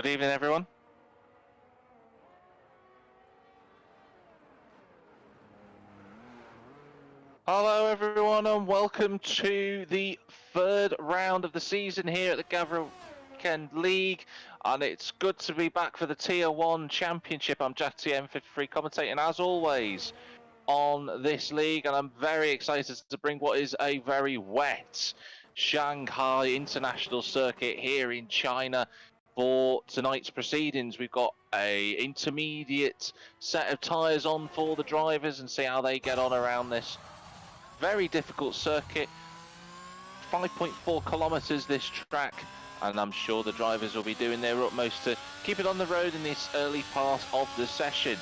Good evening, everyone. Hello, everyone, and welcome to the third round of the season here at the Gavra Weekend League. And it's good to be back for the Tier 1 Championship. I'm Jack TM53 commentating, as always, on this league. And I'm very excited to bring what is a very wet Shanghai International Circuit here in China for tonight's proceedings. We've got a intermediate set of tyres on for the drivers and see how they get on around this very difficult circuit. 5.4 kilometers this track, and I'm sure the drivers will be doing their utmost to keep it on the road in this early part of the session.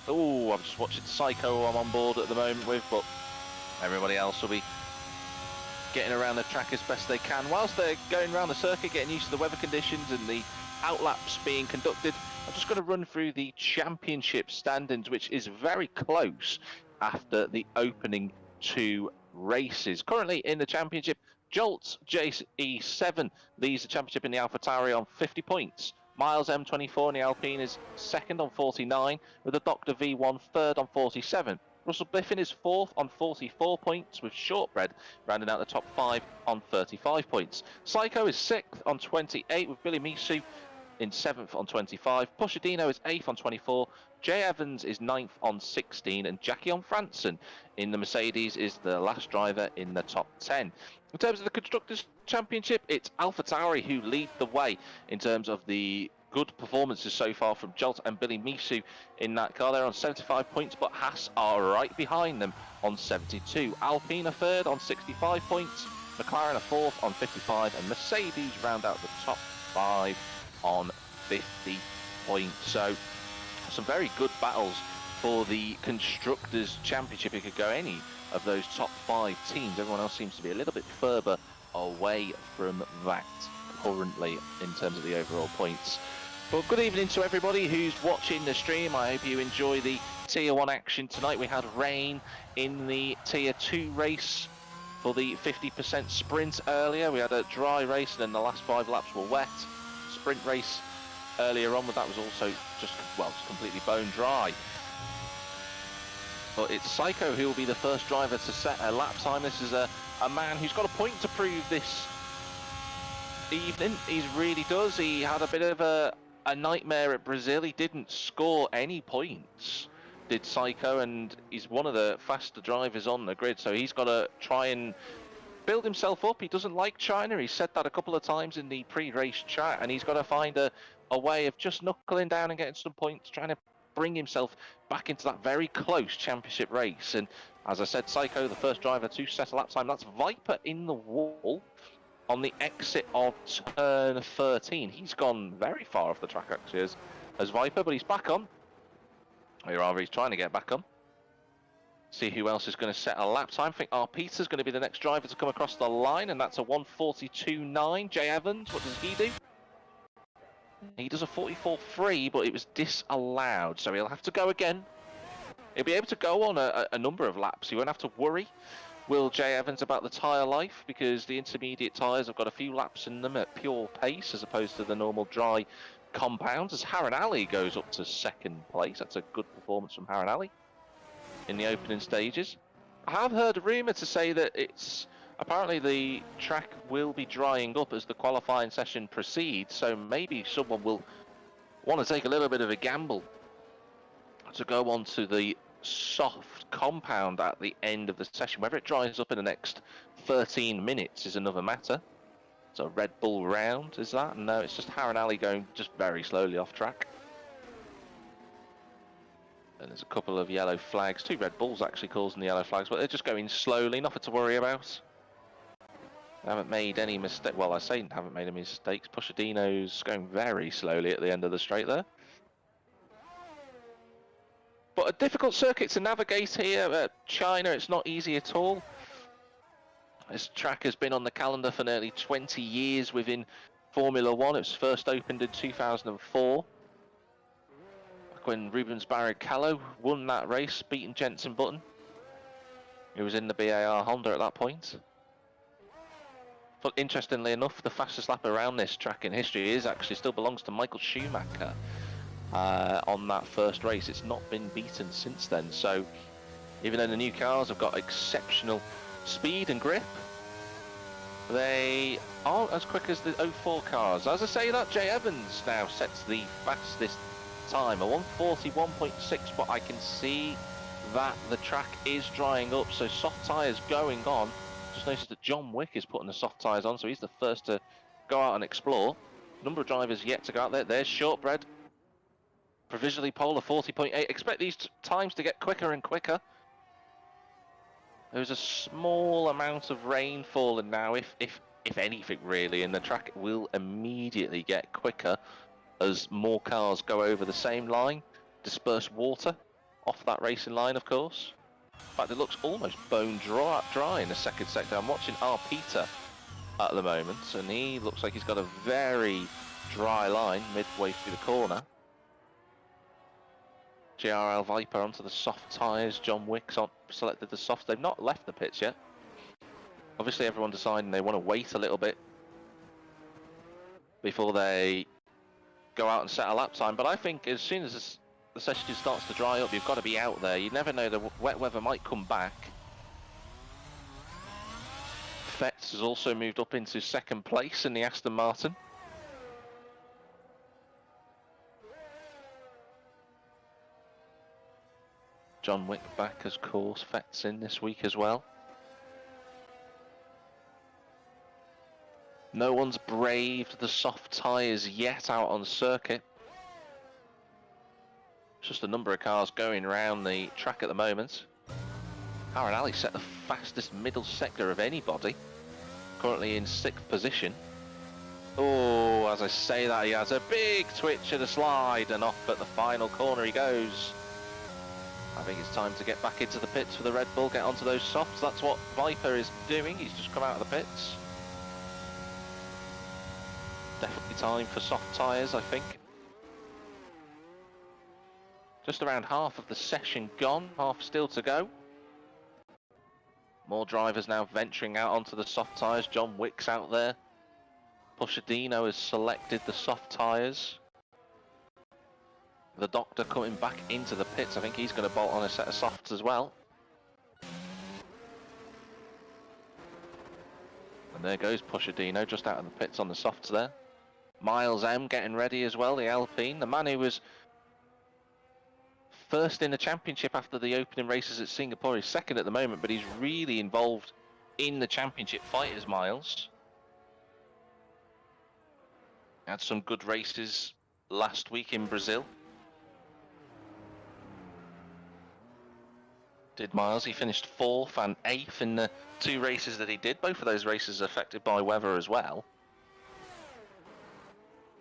Oh, I'm just watching Psycho I'm on board at the moment with, but everybody else will be getting around the track as best they can. Whilst they're going around the circuit, getting used to the weather conditions and the outlaps being conducted, I'm just going to run through the championship standings, which is very close after the opening two races. Currently in the championship, Jolt's JE7 leads the championship in the AlphaTauri on 50 points. Miles M24 in the Alpine is second on 49, with the Dr. V1 third on 47. Russell Biffin is fourth on 44 points, with Shortbread rounding out the top 5 on 35 points. Psycho is 6th on 28, with Billy Misu in 7th on 25. Pushadino is 8th on 24. Jay Evans is 9th on 16. And Jackie on Franson in the Mercedes is the last driver in the top 10. In terms of the Constructors' Championship, it's AlphaTauri who lead the way in terms of the good performances so far from Jolt and Billy Misu in that car. They're on 75 points, but Haas are right behind them on 72. Alpine are third on 65 points. McLaren are fourth on 55. And Mercedes round out the top 5 on 50 points. So some very good battles for the Constructors' Championship. It could go any of those top 5 teams. Everyone else seems to be a little bit further away from that currently in terms of the overall points. Well, good evening to everybody who's watching the stream. I hope you enjoy the Tier 1 action tonight. We had rain in the Tier 2 race for the 50% sprint earlier. We had a dry race and then the last 5 laps were wet. Sprint race earlier on, but that was also just, well, completely bone dry. But it's Psycho who will be the first driver to set a lap time. This is a man who's got a point to prove this evening. He really does. He had a bit of a nightmare at Brazil. He didn't score any points, did Psycho, and he's one of the faster drivers on the grid, so he's got to try and build himself up. He doesn't like China. He said that a couple of times in the pre-race chat, and he's got to find a way of just knuckling down and getting some points, trying to bring himself back into that very close championship race. And as I said, Psycho, the first driver to set a lap time. That's Viper in the wall on the exit of turn 13. He's gone very far off the track, actually, as Viper, but he's back on. Or rather, he's trying to get back on. See who else is going to set a lap time. I think Peter's going to be the next driver to come across the line, and that's a 1:42.9. Jay Evans, what does he do? He does a 44.3, but it was disallowed, so he'll have to go again. He'll be able to go on a number of laps. He won't have to worry, will Jay Evans, about the tyre life, because the intermediate tyres have got a few laps in them at pure pace as opposed to the normal dry compounds. As Harran Ali goes up to second place, that's a good performance from Harran Ali in the opening stages. I have heard a rumour to say that it's apparently the track will be drying up as the qualifying session proceeds, so maybe someone will want to take a little bit of a gamble to go on to the soft compound at the end of the session. Whether it dries up in the next 13 minutes is another matter. It's a Red Bull round, is that? No, it's just Harran Ali going just very slowly off track. And there's a couple of yellow flags, 2 Red Bulls actually causing the yellow flags, but they're just going slowly, nothing to worry about. They haven't made any mistake. Well, I say haven't made any mistakes. Pushadino's going very slowly at the end of the straight there. But a difficult circuit to navigate here at China. It's not easy at all. This track has been on the calendar for nearly 20 years within Formula 1. It was first opened in 2004. When Rubens Barrichello won that race, beating Jenson Button, who was in the BAR Honda at that point. But interestingly enough, the fastest lap around this track in history is actually still belongs to Michael Schumacher. On that first race, it's not been beaten since then. So even though the new cars have got exceptional speed and grip, they aren't as quick as the 04 cars. As I say that, Jay Evans now sets the fastest time, a 1:41.6, but I can see that the track is drying up, so soft tyres going on. Just noticed that John Wick is putting the soft tyres on, so he's the first to go out and explore. Number of drivers yet to go out there. There's Shortbread, provisionally pole of 40.8. Expect these times to get quicker and quicker. There's a small amount of rain falling now, if anything really, and the track will immediately get quicker as more cars go over the same line. Disperse water off that racing line, of course. In fact, it looks almost bone dry in the second sector. I'm watching R. Peter at the moment, and he looks like he's got a very dry line midway through the corner. GRL Viper onto the soft tyres. John Wick's selected the soft. They've not left the pits yet. Obviously, everyone deciding they want to wait a little bit before they go out and set a lap time. But I think as soon as the session starts to dry up, you've got to be out there. You never know, the wet weather might come back. Fetz has also moved up into second place in the Aston Martin. John Wick back, of course. Fetz in this week as well. No one's braved the soft tyres yet out on circuit. It's just a number of cars going around the track at the moment. Aaron Ali set the fastest middle sector of anybody. Currently in 6th position. Oh, as I say that, he has a big twitch and a slide, and off at the final corner he goes. I think it's time to get back into the pits for the Red Bull, get onto those softs. That's what Viper is doing. He's just come out of the pits. Definitely time for soft tyres, I think. Just around half of the session gone, half still to go. More drivers now venturing out onto the soft tyres. John Wick's out there. Pushadino has selected the soft tyres. The Doctor coming back into the pits. I think he's going to bolt on a set of softs as well. And there goes Pushadino just out of the pits on the softs there. Miles M getting ready as well, the Alpine. The man who was first in the championship after the opening races at Singapore is second at the moment, but he's really involved in the championship fight as Miles. Had some good races last week in Brazil. Did Miles, he finished 4th and 8th in the 2 races that he did. Both of those races affected by weather as well.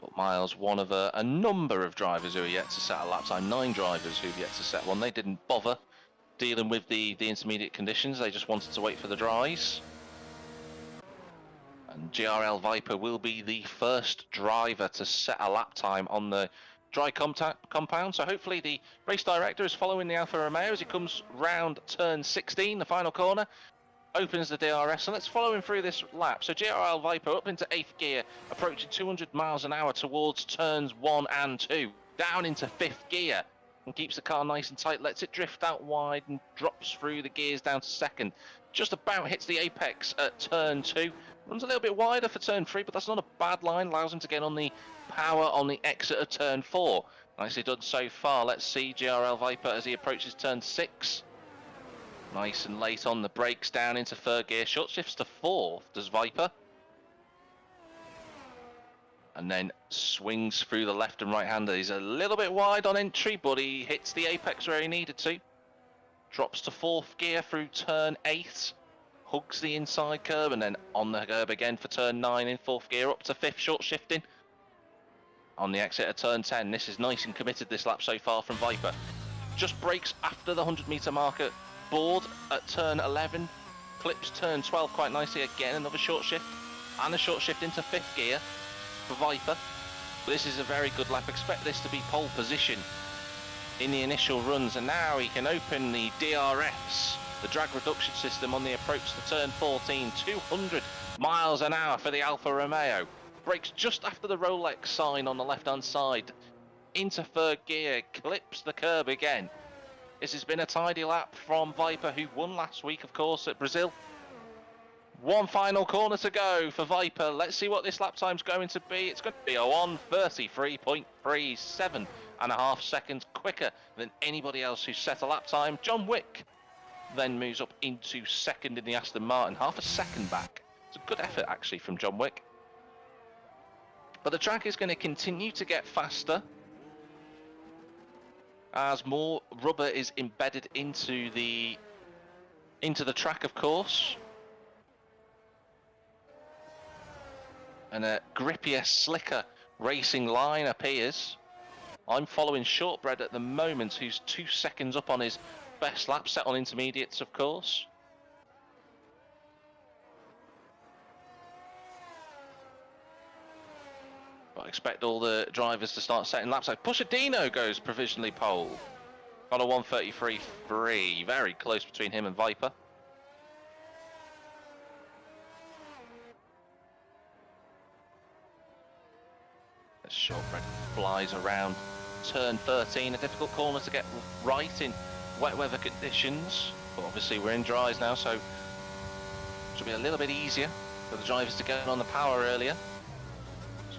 But Miles, one of a number of drivers who are yet to set a lap time. 9 drivers who've yet to set one. They didn't bother dealing with the intermediate conditions. They just wanted to wait for the dries. And GRL Viper will be the first driver to set a lap time on the dry compound. So hopefully the race director is following the Alfa Romeo as he comes round turn 16, the final corner. Opens the DRS, and let's follow him through this lap. So GRL Viper up into 8th gear, approaching 200 miles an hour towards turns 1 and 2. Down into 5th gear, and keeps the car nice and tight, lets it drift out wide and drops through the gears down to 2nd. Just about hits the apex at turn 2. Runs a little bit wider for turn 3, but that's not a bad line. Allows him to get on the power on the exit of turn 4. Nicely done so far. Let's see GRL Viper as he approaches turn 6. Nice and late on the brakes, down into 3rd gear. Short shifts to 4th, does Viper. And then swings through the left and right hander. He's a little bit wide on entry, but he hits the apex where he needed to. Drops to 4th gear through turn 8. Hugs the inside curb, and then on the curb again for turn 9 in 4th gear, up to 5th, short shifting. On the exit of turn 10, this is nice and committed this lap so far from Viper. Just brakes after the 100 metre marker. Board at turn 11, clips turn 12 quite nicely. Again, another short shift, and a short shift into 5th gear for Viper. This is a very good lap. Expect this to be pole position in the initial runs, and now he can open the DRS The drag reduction system on the approach to turn 14, 200 miles an hour for the Alfa Romeo. Brakes just after the Rolex sign on the left-hand side. Into third gear, clips the curb again. This has been a tidy lap from Viper, who won last week, of course, at Brazil. One final corner to go for Viper. Let's see what this lap time's going to be. It's going to be a 1:33.3, 7.5 seconds quicker than anybody else who's set a lap time. John Wick then moves up into second in the Aston Martin, half a second back. It's a good effort, actually, from John Wick. But the track is going to continue to get faster as more rubber is embedded into the track, of course. And a grippier, slicker racing line appears. I'm following Shortbread at the moment, who's 2 seconds up on his best lap, set on intermediates, of course. But I expect all the drivers to start setting laps. So Pushadino goes provisionally pole on a 1:33.3. Very close between him and Viper. As Shortbread flies around turn 13, a difficult corner to get right in wet weather conditions. But obviously we're in dries now, so it should be a little bit easier for the drivers to get on the power earlier.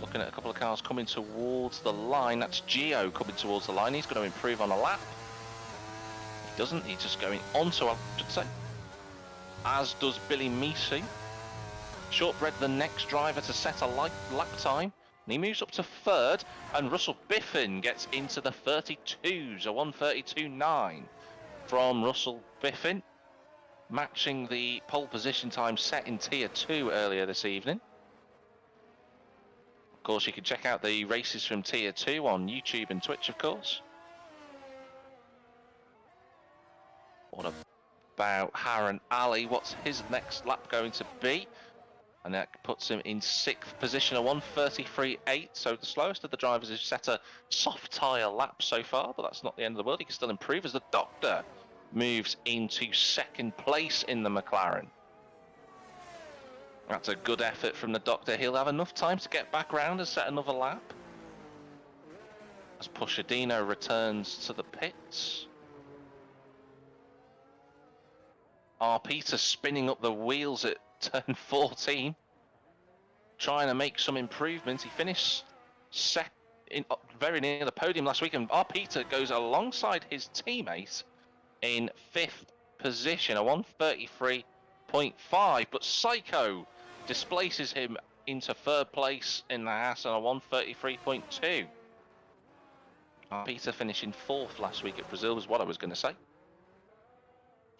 Looking at a couple of cars coming towards the line. That's Gio coming towards the line. He's going to improve on a lap. He doesn't. He's just going onto, I should say. As does Billy Misu. Shortbread, the next driver to set a lap time. And he moves up to third. And Russell Biffin gets into the 32s. A 1:32.9 from Russell Biffin. Matching the pole position time set in Tier 2 earlier this evening. Of course, you can check out the races from Tier 2 on YouTube and Twitch, of course. What about Harran Ali? What's his next lap going to be? And that puts him in 6th position, a 1:33.8. So the slowest of the drivers has set a soft tyre lap so far, but that's not the end of the world. He can still improve as the Doctor moves into 2nd place in the McLaren. That's a good effort from the Doctor. He'll have enough time to get back round and set another lap. As Pushadino returns to the pits. R. Peter spinning up the wheels at turn 14. Trying to make some improvements. He finished very near the podium last week. And R. Peter goes alongside his teammate in 5th position. A 1:33.5. But Psycho displaces him into 3rd place in the Haas on a 1:33.2. Peter finishing 4th last week at Brazil was what I was going to say.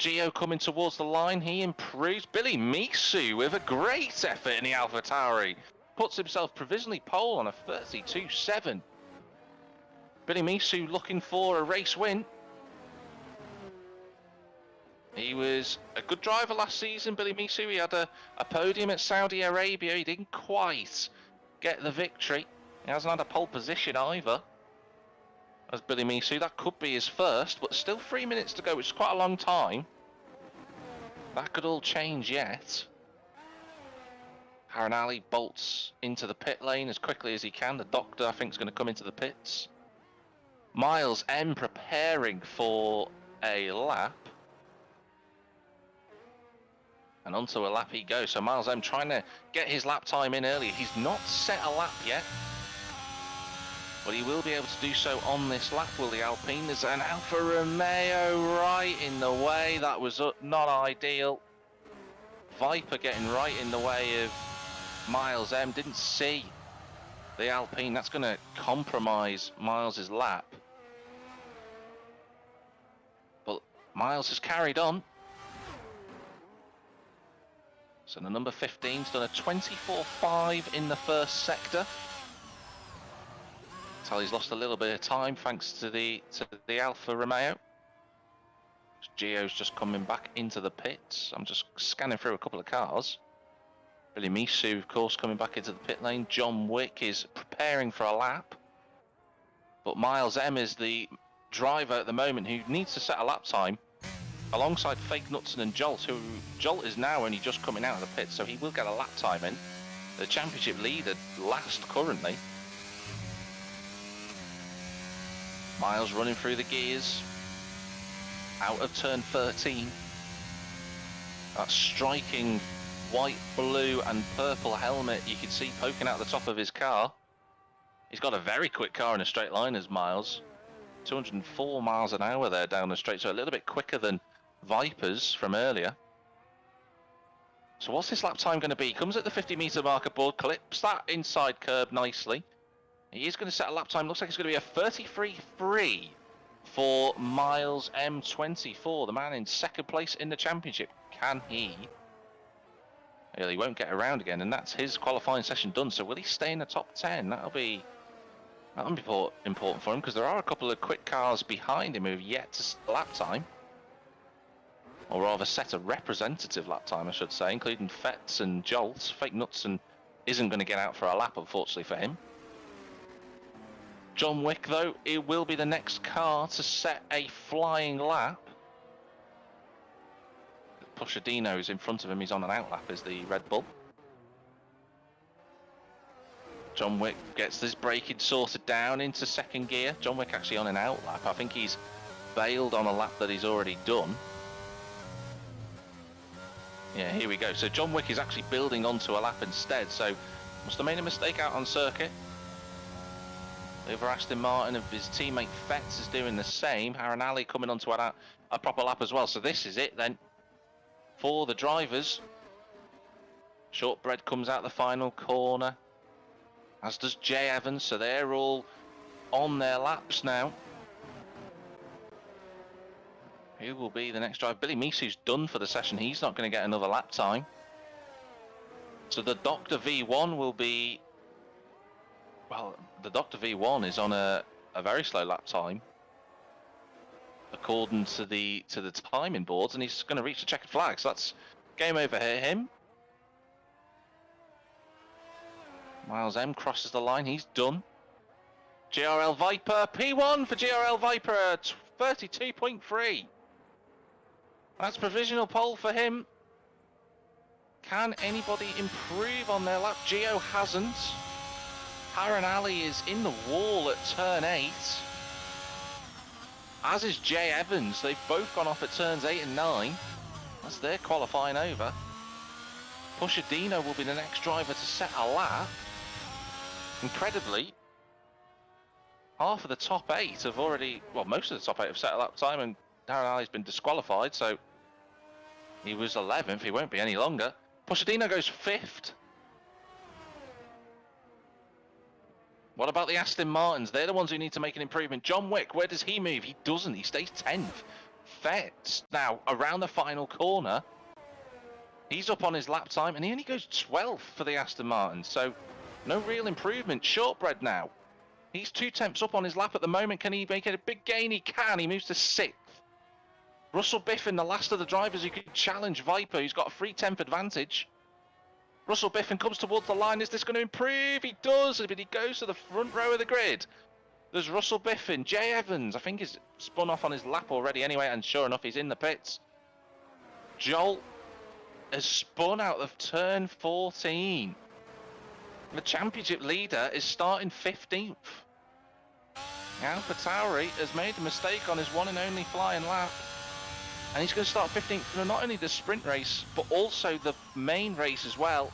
Gio coming towards the line, he improves. Billy Misu with a great effort in the AlphaTauri. Puts himself provisionally pole on a 32.7. Billy Misu looking for a race win. He was a good driver last season, Billy Misu. He had a podium at Saudi Arabia. He didn't quite get the victory. He hasn't had a pole position either. As Billy Misu, that could be his first, but still 3 minutes to go, which is quite a long time. That could all change yet. Harran Ali bolts into the pit lane as quickly as he can. The Doctor, I think, is going to come into the pits. Miles M preparing for a lap. And onto a lap he goes. So Miles M trying to get his lap time in early. He's not set a lap yet, but he will be able to do so on this lap, will the Alpine? There's an Alfa Romeo right in the way. That was not ideal. Viper getting right in the way of Miles M. Didn't see the Alpine. That's going to compromise Miles's lap. But Miles has carried on. So the number 15's done a 24.5 in the first sector. So he's lost a little bit of time thanks to the Alfa Romeo. Gio's just coming back into the pits. I'm just scanning through a couple of cars. Billy Misu, of course, coming back into the pit lane. John Wick is preparing for a lap. But Miles M is the driver at the moment who needs to set a lap time alongside Fake Knudsen and Jolt, who Jolt is now only just coming out of the pit, so he will get a lap time in. The championship leader last currently. Miles running through the gears, out of turn 13. That striking white, blue and purple helmet you can see poking out the top of his car. He's got a very quick car in a straight line as Miles. 204 miles an hour there down the straight, so a little bit quicker than Viper's from earlier. So what's this lap time going to be? Comes at the 50-meter marker board, clips that inside curb nicely. He is going to set a lap time. Looks like it's going to be a 33.3 for Miles M24, the man in second place in the championship. Can he? Well, he won't get around again, and that's his qualifying session done. So will he stay in the top 10? That'll be important for him, because there are a couple of quick cars behind him who have yet to set a lap time. Or rather set a representative lap time, I should say, including Fetz and Jolt. Fake Knudsen isn't going to get out for a lap, unfortunately for him. John Wick, though, it will be the next car to set a flying lap. Pushadino's in front of him, he's on an outlap, is the Red Bull. John Wick gets this braking sorted down into second gear. John Wick actually on an outlap. I think he's bailed on a lap that he's already done. Yeah, here we go. So John Wick is actually building onto a lap instead, so must have made a mistake out on circuit. The other Aston Martin of his teammate Fetz is doing the same. Haranali coming onto a proper lap as well. So this is it then for the drivers. Shortbread comes out the final corner, as does Jay Evans, so they're all on their laps now. Who will be the next driver? Billy Misu's done for the session. He's not going to get another lap time. So the Dr. V1 will be... Well, the Dr. V1 is on a very slow lap time, according to the timing boards, and he's going to reach the checkered flag. So that's game over here. Him. Miles M crosses the line. He's done. GRL Viper, P1 for GRL Viper, 32.3. That's provisional pole for him. Can anybody improve on their lap? Gio hasn't. Haranali is in the wall at turn 8. As is Jay Evans. They've both gone off at turns 8 and 9. That's their qualifying over. Pushadino will be the next driver to set a lap. Incredibly, half of the top 8 have already, well, most of the top 8 have set a lap time, and Haranali's been disqualified, so he was 11th, he won't be any longer. Pushadino goes 5th. What about the Aston Martins? They're the ones who need to make an improvement. John Wick, where does he move? He doesn't, he stays 10th. Fetz, now around the final corner, he's up on his lap time, and he only goes 12th for the Aston Martins, so no real improvement. Shortbread now. He's 2 tenths up on his lap at the moment. Can he make it a big gain? He can. He moves to 6th. Russell Biffin, the last of the drivers who could challenge Viper, who's got a 3/10 advantage. Russell Biffin comes towards the line. Is this going to improve? He does, but he goes to the front row of the grid. There's Russell Biffin. Jay Evans, I think he's spun off on his lap already anyway, and sure enough, he's in the pits. Joel has spun out of turn 14. The championship leader is starting 15th. Alpha Tauri has made a mistake on his one and only flying lap, and he's going to start 15th for not only the sprint race, but also the main race as well.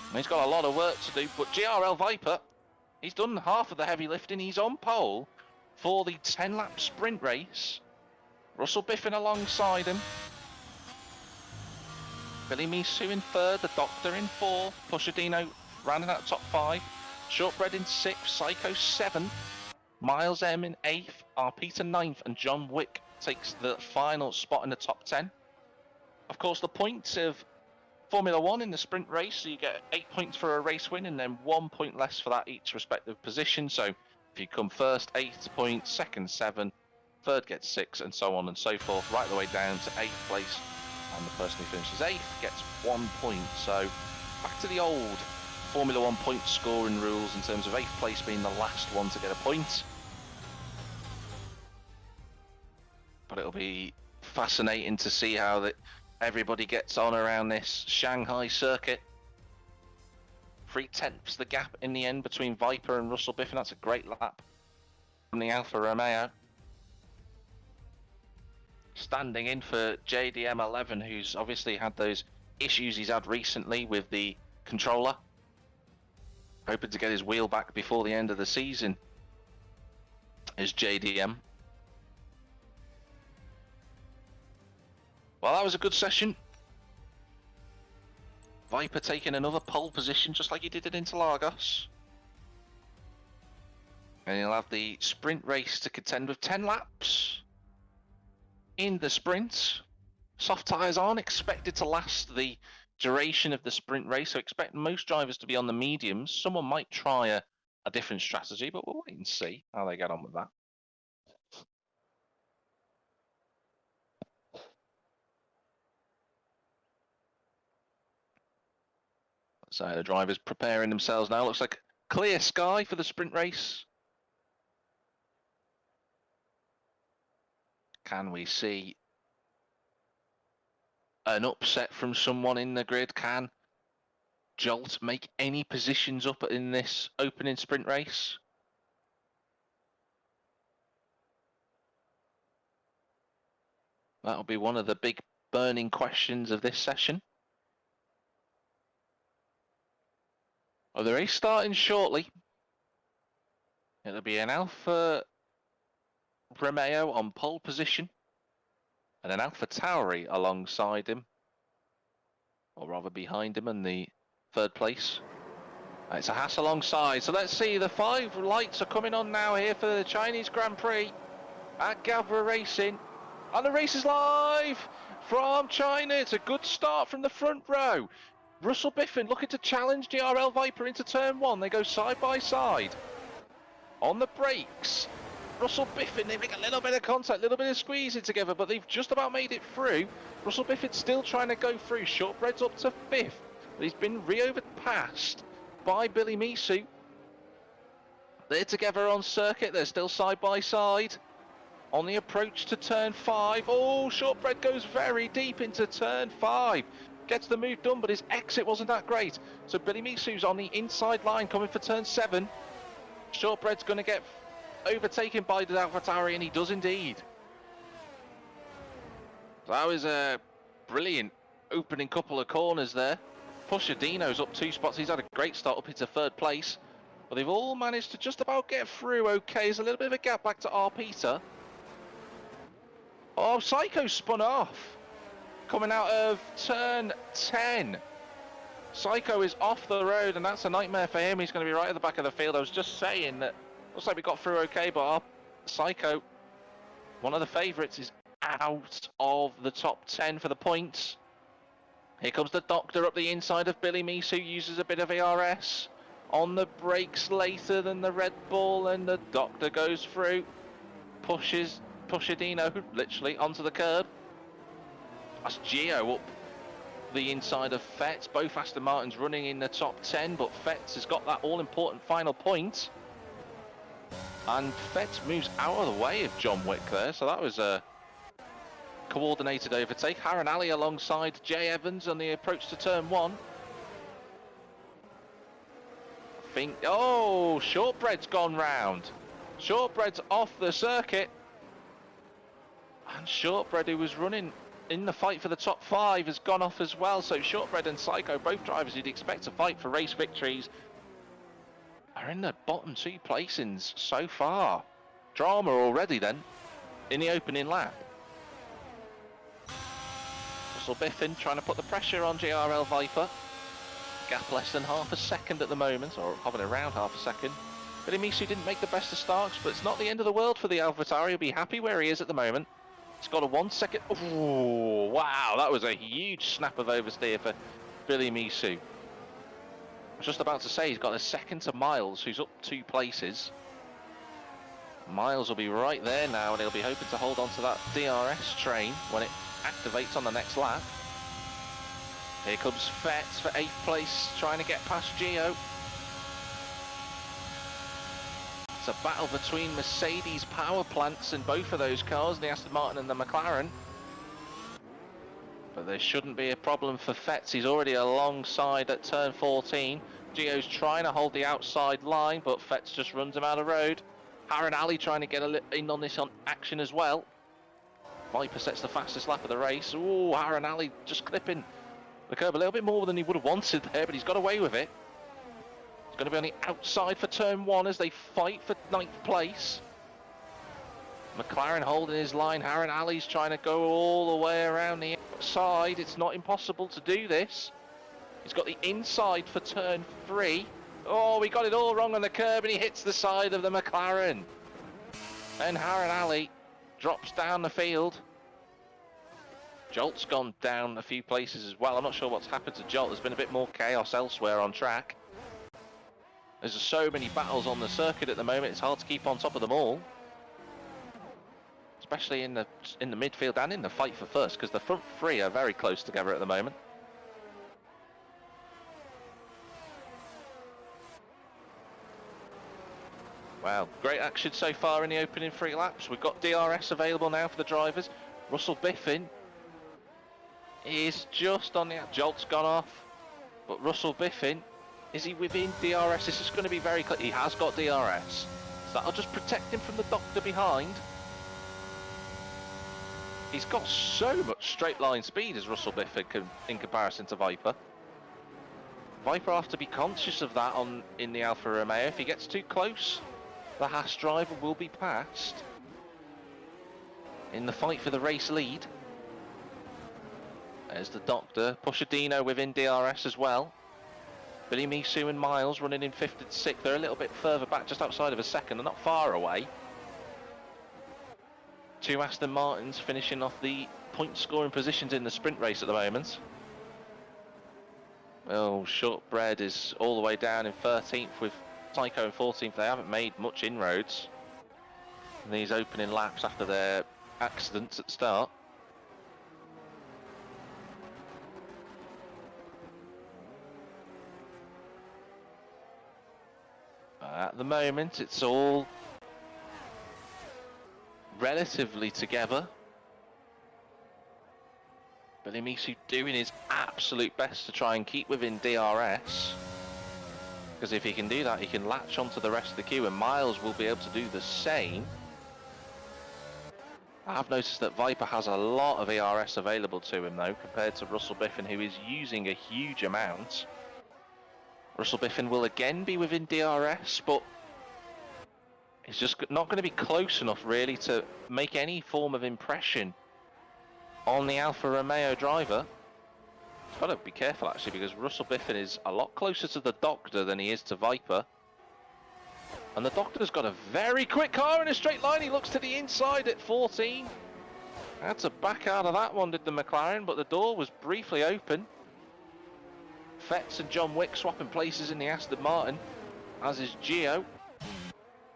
And he's got a lot of work to do, but GRL Viper, he's done half of the heavy lifting. He's on pole for the 10-lap sprint race. Russell Biffin alongside him. Billy Misu in 3rd, the Doctor in 4th, Pushadino rounding out top 5, Shortbread in 6th, Psycho 7th, Miles M in 8th, R. Peter 9th, and John Wick takes the final spot in the top 10. Of course, the points of Formula 1 in the sprint race, so you get 8 points for a race win and then 1 point less for that each respective position. So if you come first, 8 points, second 7, third gets 6, and so on and so forth, right the way down to 8th place. And the person who finishes 8th gets 1 point. So back to the old Formula 1 point scoring rules in terms of 8th place being the last one to get a point. But it'll be fascinating to see how everybody gets on around this Shanghai circuit. 3/10 the gap in the end between Viper and Russell Biffin. That's a great lap from the Alfa Romeo. Standing in for JDM11, who's obviously had those issues he's had recently with the controller. Hoping to get his wheel back before the end of the season is JDM. Well, that was a good session. Viper taking another pole position just like he did at Interlagos. And he'll have the sprint race to contend with 10 laps in the sprint. Soft tyres aren't expected to last the duration of the sprint race, so expect most drivers to be on the mediums. Someone might try a different strategy, but we'll wait and see how they get on with that. So the drivers preparing themselves now. Looks like clear sky for the sprint race. Can we see an upset from someone in the grid? Can Jolt make any positions up in this opening sprint race? That'll be one of the big burning questions of this session. Oh, the race starting shortly. It'll be an Alfa Romeo on pole position and an Alfa Tauri alongside him, or rather behind him in the third place. It's a Haas alongside, so let's see, the 5 lights are coming on now here for the Chinese Grand Prix at Gavra Racing, and the race is live from China. It's a good start from the front row. Russell Biffin looking to challenge DRL Viper into turn 1. They go side by side. On the brakes, Russell Biffin, they make a little bit of contact, a little bit of squeezing together, but they've just about made it through. Russell Biffin's still trying to go through. Shortbread's up to 5th, but he's been re-overpassed by Billy Misu. They're together on circuit, they're still side by side. On the approach to turn 5, oh, Shortbread goes very deep into turn 5. Gets the move done, but his exit wasn't that great. So Billy Misu's on the inside line coming for turn 7. Shortbread's going to get overtaken by the AlphaTauri, and he does indeed. So that was a brilliant opening couple of corners there. Pushadino's up 2 spots. He's had a great start up into 3rd place. But they've all managed to just about get through okay. There's a little bit of a gap back to R. Peter. Oh, Psycho spun off. Coming out of turn 10. Psycho is off the road, and that's a nightmare for him. He's going to be right at the back of the field. I was just saying that looks like we got through okay, but our Psycho, one of the favourites, is out of the top 10 for the points. Here comes the Doctor up the inside of Billy Misu, uses a bit of ARS. On the brakes later than the Red Bull, and the Doctor goes through. Pushes Pushadino literally onto the curb. That's Gio up the inside of Fetz. Both Aston Martins running in the top 10, but Fetz has got that all-important final point. And Fetz moves out of the way of John Wick there, so that was a coordinated overtake. Harran Ali alongside Jay Evans on the approach to turn 1. Oh, Shortbread's gone round. Shortbread's off the circuit. And Shortbread, who was running in the fight for the top 5, has gone off as well. So Shortbread and Psycho, both drivers you'd expect to fight for race victories, are in the bottom 2 placings so far. Drama already then in the opening lap. Russell Biffin trying to put the pressure on JRL Viper. Gap less than half a second at the moment, or hovering around half a second. Billy Misu didn't make the best of starts, but it's not the end of the world for the AlphaTauri. He'll be happy where he is at the moment. He's got a 1 second. Oh, wow, that was a huge snap of oversteer for Billy Misu. I was just about to say he's got a second to Miles, who's up 2 places. Miles will be right there now, and he'll be hoping to hold on to that DRS train when it activates on the next lap. Here comes Fetz for 8th place, trying to get past Gio. It's a battle between Mercedes power plants in both of those cars, the Aston Martin and the McLaren. But there shouldn't be a problem for Fetz. He's already alongside at turn 14. Gio's trying to hold the outside line, but Fetz just runs him out of road. Harren Ali trying to get in on this action as well. Viper sets the fastest lap of the race. Ooh, Harren Ali just clipping the curb a little bit more than he would have wanted there, but he's got away with it. He's going to be on the outside for turn 1 as they fight for 9th place. McLaren holding his line. Harren Ali's trying to go all the way around the outside. It's not impossible to do this. He's got the inside for turn 3. Oh, we got it all wrong on the curb and he hits the side of the McLaren. And Harren Ali drops down the field. Jolt's gone down a few places as well. I'm not sure what's happened to Jolt. There's been a bit more chaos elsewhere on track. There's so many battles on the circuit at the moment, it's hard to keep on top of them all. Especially in the midfield and in the fight for first, because the front 3 are very close together at the moment. Wow, great action so far in the opening 3 laps. We've got DRS available now for the drivers. Russell Biffin is just on the... Jolt's gone off, but Russell Biffin, is he within DRS? This is going to be very clear. He has got DRS, so that'll just protect him from the doctor behind. He's got so much straight line speed as Russell Biffin in comparison to Viper. Viper will have to be conscious of that in the Alfa Romeo. If he gets too close, the Haas driver will be passed in the fight for the race lead. There's the doctor. Pushadino within DRS as well. Billy Misu and Miles running in 5th and 6th. They're a little bit further back, just outside of a second. They're not far away. 2 Aston Martins finishing off the point scoring positions in the sprint race at the moment. Well, Shortbread is all the way down in 13th with Psycho in 14th. They haven't made much inroads in these opening laps after their accidents at the start. At the moment, it's all relatively together. Billy Misu doing his absolute best to try and keep within DRS, because if he can do that, he can latch onto the rest of the queue, and Miles will be able to do the same. I've noticed that Viper has a lot of ERS available to him though, compared to Russell Biffin, who is using a huge amount. Russell Biffin will again be within DRS, but he's just not going to be close enough really to make any form of impression on the Alfa Romeo driver. He's got to be careful actually, because Russell Biffin is a lot closer to the Doctor than he is to Viper. And the Doctor's got a very quick car in a straight line. He looks to the inside at 14. Had to back out of that one, did the McLaren, but the door was briefly open. Fetz and John Wick swapping places in the Aston Martin, as is Gio,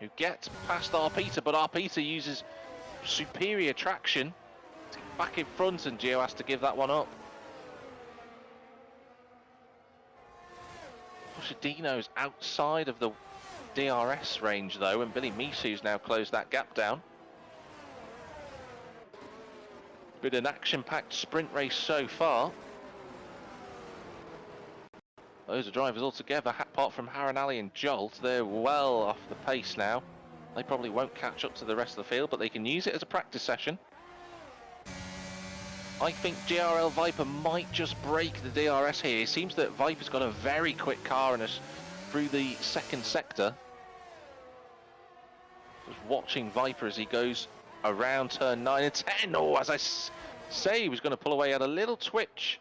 who gets past Arpita, but Arpita uses superior traction to get back in front, and Gio has to give that one up. Pushadino's outside of the DRS range though, and Billy Misu's now closed that gap down. Been an action-packed sprint race so far. Those are drivers all together, apart from Harren Ali and Jolt. They're well off the pace now. They probably won't catch up to the rest of the field, but they can use it as a practice session. I think GRL Viper might just break the DRS here. It seems that Viper's got a very quick car in us through the second sector. Just watching Viper as he goes around turn 9 and 10. Oh, as I say, he was going to pull away. He had a little twitch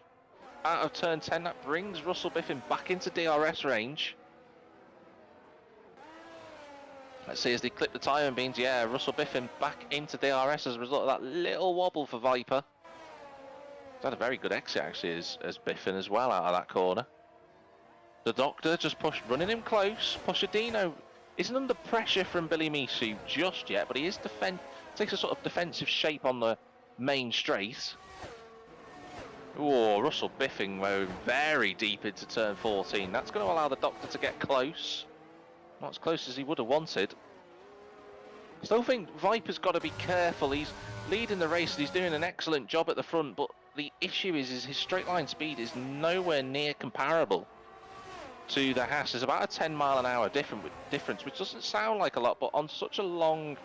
out of turn 10. That brings Russell Biffin back into DRS range. Let's see as they clip the tyre beams. Yeah, Russell Biffin back into DRS as a result of that little wobble for Viper. He's had a very good exit actually as Biffin as well out of that corner. The Doctor just running him close. Pushadino isn't under pressure from Billy Misu just yet, but he is takes a sort of defensive shape on the main straight. Oh, Russell Biffin very deep into turn 14. That's going to allow the Doctor to get close. Not as close as he would have wanted. Still think Viper's got to be careful. He's leading the race and he's doing an excellent job at the front, but the issue is his straight line speed is nowhere near comparable to the Haas. There's about a 10-mile-an-hour difference, which doesn't sound like a lot, but on such a long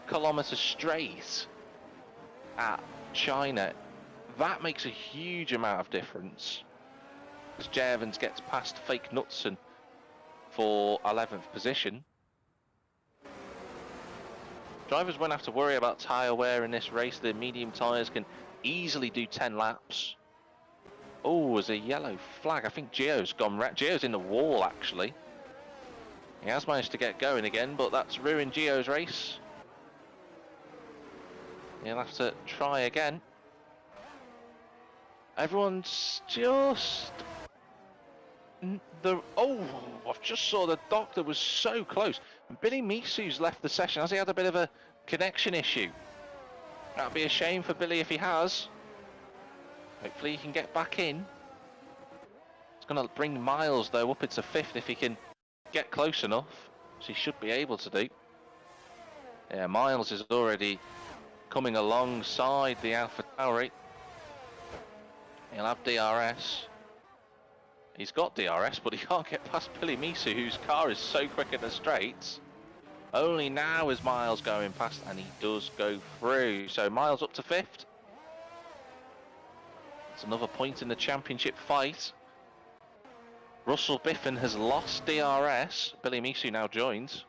kilometre straight at China, that makes a huge amount of difference. As J. Evans gets past Fake Knutson for 11th position. Drivers won't have to worry about tyre wear in this race. The medium tyres can easily do 10 laps. Oh, there's a yellow flag. I think Gio's gone. Gio's in the wall, actually. He has managed to get going again, but that's ruined Gio's race. He'll have to try again. Everyone's just... I've just saw the doctor was so close. And Billy Misu's left the session. Has he had a bit of a connection issue? That'd be a shame for Billy if he has. Hopefully he can get back in. It's going to bring Miles, though, up into 5th if he can get close enough. So he should be able to do. Yeah, Miles is already coming alongside the Alpha Tauri. He'll have DRS. He's got DRS, but he can't get past Billy Misu, whose car is so quick in the straights. Only now is Miles going past, and he does go through. So Miles up to 5th. It's another point in the championship fight. Russell Biffen has lost DRS. Billy Misu now joins.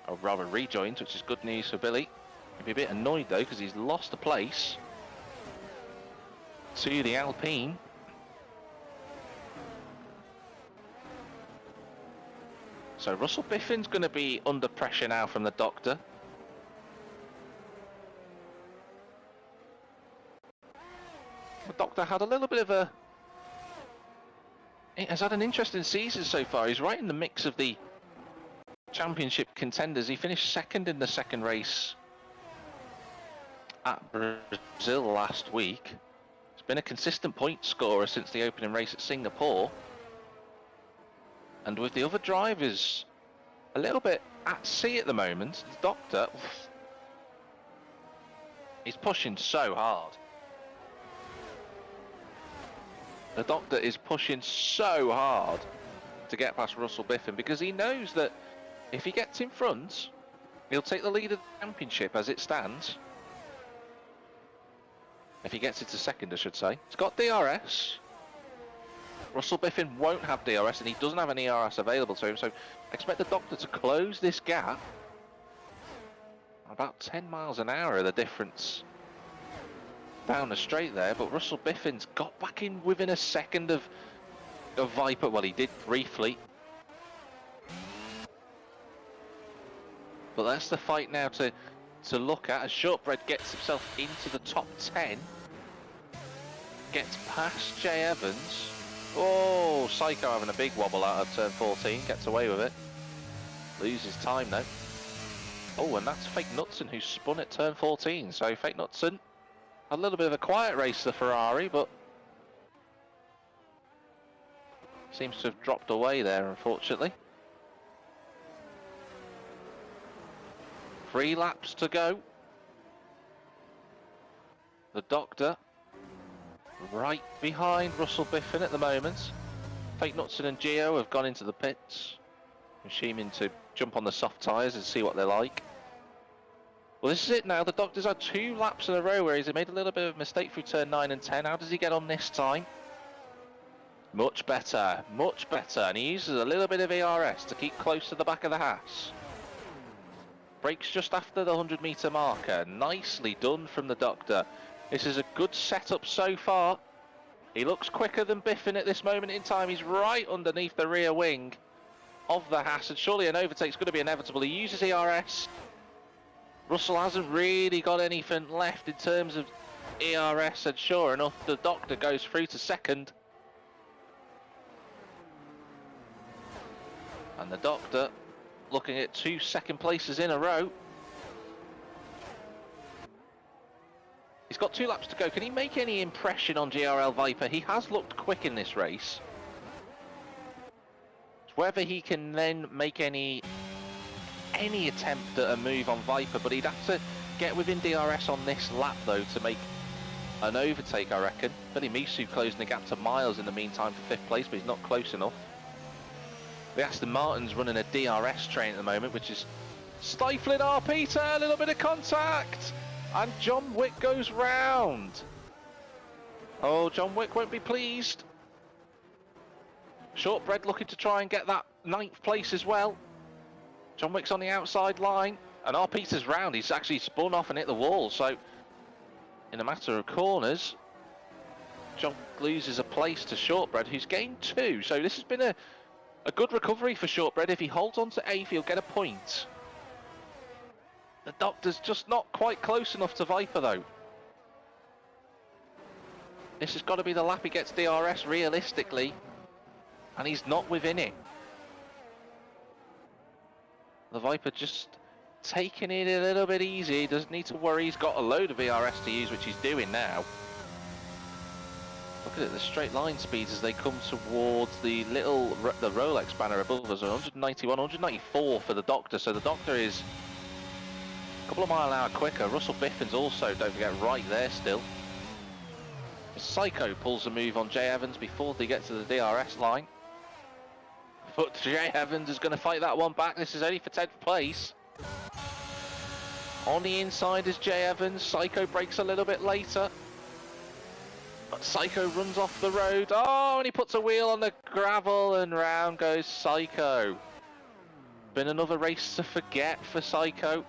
Or rather rejoins, which is good news for Billy. He'll be a bit annoyed though, because he's lost a place to the Alpine. So Russell Biffen's going to be under pressure now from the doctor. The doctor had a little bit of a... He has had an interesting season so far. He's right in the mix of the championship contenders. He finished 2nd in the second race at Brazil last week. He's been a consistent point scorer since the opening race at Singapore. And with the other drivers a little bit at sea at the moment, the doctor, he's pushing so hard. The doctor is pushing so hard to get past Russell Biffen because he knows that if he gets in front, he'll take the lead of the championship as it stands. If he gets into 2nd, I should say. He's got DRS. Russell Biffen won't have DRS, and he doesn't have an ERS available to him, so expect the doctor to close this gap. About 10 miles an hour the difference down the straight there, but Russell Biffen's got back in within a second of Viper. Well, he did briefly. But that's the fight now to look at, as Shortbread gets himself into the top 10. Gets past J. Evans. Oh, Psycho having a big wobble out of turn 14, gets away with it. Loses time though. Oh, and that's Fake Knutson who spun at turn 14. So Fake Knutson, a little bit of a quiet race for Ferrari, but seems to have dropped away there, unfortunately. 3 laps to go. The doctor right behind Russell Biffen at the moment. Fake Knutson and Gio have gone into the pits, assuming to jump on the soft tyres and see what they're like. Well, this is it now. The doctor's had 2 laps in a row where he's made a little bit of a mistake through turn 9 and 10. How does he get on this time? Much better, much better. And he uses a little bit of ERS to keep close to the back of the Haas. Brakes just after the 100-metre marker. Nicely done from the doctor. This is a good setup so far. He looks quicker than Biffen at this moment in time. He's right underneath the rear wing of the Haas, and surely an overtake's going to be inevitable. He uses ERS. Russell hasn't really got anything left in terms of ERS, and sure enough, the doctor goes through to 2nd. And the doctor looking at 2 second places in a row. He's got 2 laps to go. Can he make any impression on GRL Viper? He has looked quick in this race. It's whether he can then make any attempt at a move on Viper, but he'd have to get within DRS on this lap though to make an overtake, I reckon. Billy Misu closing the gap to Miles in the meantime for 5th place, but he's not close enough. The Aston Martin's running a DRS train at the moment, which is stifling our Peter. A little bit of contact, and John Wick goes round. Oh, John Wick won't be pleased. Shortbread looking to try and get that 9th place as well. John Wick's on the outside line, and our Peter's round. He's actually spun off and hit the wall, so in a matter of corners, John loses a place to Shortbread, who's gained 2. So this has been a good recovery for Shortbread. If he holds on to 8th, he'll get a point. The Doctor's just not quite close enough to Viper, though. This has got to be the lap he gets DRS, realistically. And he's not within it. The Viper just taking it a little bit easy. He doesn't need to worry. He's got a load of VRS to use, which he's doing now. Look at it, the straight line speeds as they come towards the Rolex banner above us. 191, 194 for the Doctor. So the Doctor is a couple of miles an hour quicker. Russell Biffin's also, don't forget, right there still. Psycho pulls a move on Jay Evans before they get to the DRS line. But Jay Evans is going to fight that one back. This is only for 10th place. On the inside is Jay Evans. Psycho breaks a little bit later. But Psycho runs off the road. Oh, and he puts a wheel on the gravel and round goes Psycho. Been another race to forget for Psycho.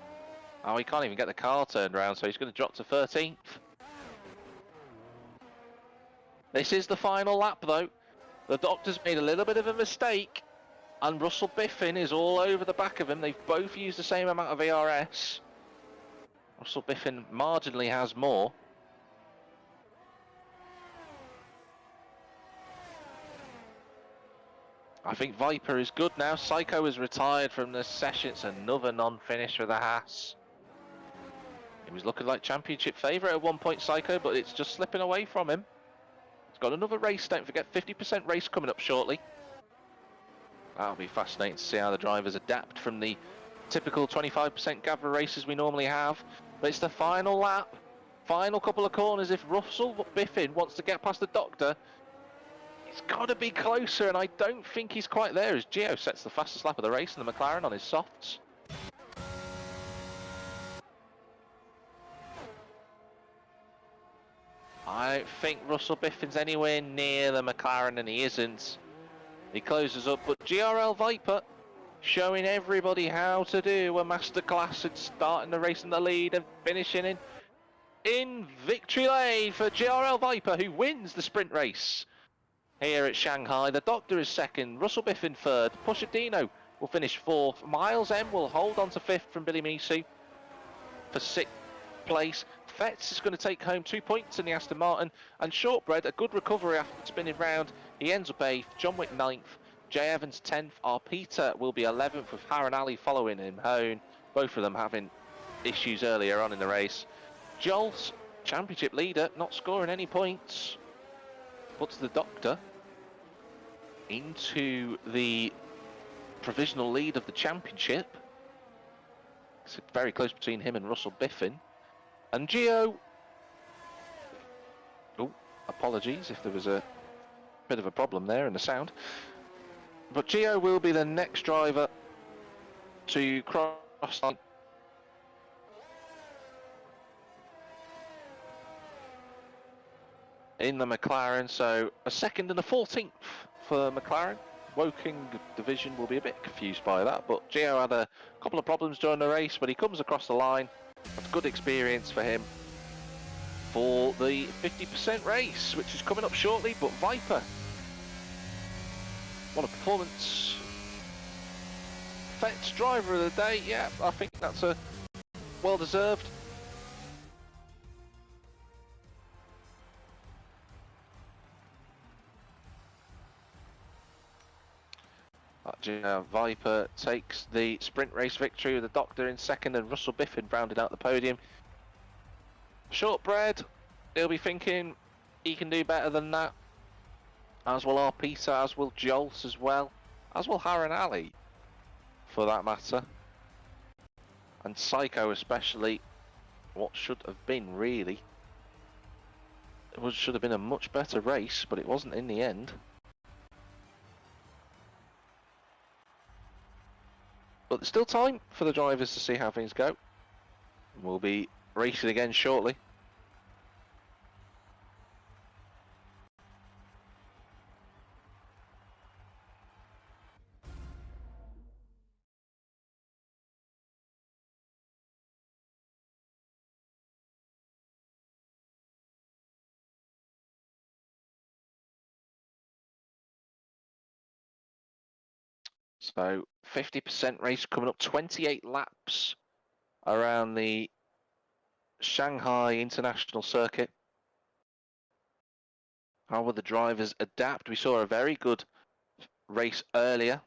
Oh, he can't even get the car turned around, so he's going to drop to 13th. This is the final lap, though. The Doctor's made a little bit of a mistake, and Russell Biffin is all over the back of him. They've both used the same amount of VRS. Russell Biffin marginally has more. I think Viper is good now. Psycho is retired from the session. It's another non-finish for the Haas. He was looking like championship favourite at one point, Psycho, but it's just slipping away from him. He's got another race, don't forget, 50% race coming up shortly. That'll be fascinating to see how the drivers adapt from the typical 25% Gavra races we normally have. But it's the final lap, final couple of corners. If Russell Biffin wants to get past the Doctor, it's got to be closer, and I don't think he's quite there as Gio sets the fastest lap of the race in the McLaren on his softs. I don't think Russell Biffin's anywhere near the McLaren, and he isn't. He closes up, but GRL Viper showing everybody how to do a masterclass and starting the race in the lead and finishing in victory lane for GRL Viper, who wins the sprint race here at Shanghai. The Doctor is second, Russell Biffin third, Pushadino will finish fourth, Miles M will hold on to fifth from Billy Misu for sixth place. Fetz is going to take home 2 points in the Aston Martin, and Shortbread, a good recovery after spinning round. He ends up 8th, John Wick 9th, Jay Evans 10th, our Peter will be 11th with Harran Ali following him home. Both of them having issues earlier on in the race. Joel's championship leader, not scoring any points, puts the Doctor into the provisional lead of the championship. It's very close between him and Russell Biffin. And Gio, oh, apologies if there was a bit of a problem there in the sound. But Gio will be the next driver to cross line. In the McLaren, so a second and a 14th for McLaren. Woking division will be a bit confused by that, but Gio had a couple of problems during the race, but he comes across the line. That's good experience for him for the 50% race, which is coming up shortly. But Viper, what a performance. Fetch driver of the day, yeah, I think that's a well-deserved. Viper takes the sprint race victory with the Doctor in second and Russell Biffin rounded out the podium. Shortbread, he'll be thinking he can do better than that. As will our Peter, as will Jolt as well. As will Harran Ali, for that matter. And Psycho especially, what should have been really. It should have been a much better race, but it wasn't in the end. But there's still time for the drivers to see how things go. We'll be racing again shortly. So 50% race coming up, 28 laps around the Shanghai International Circuit. How will the drivers adapt? We saw a very good race earlier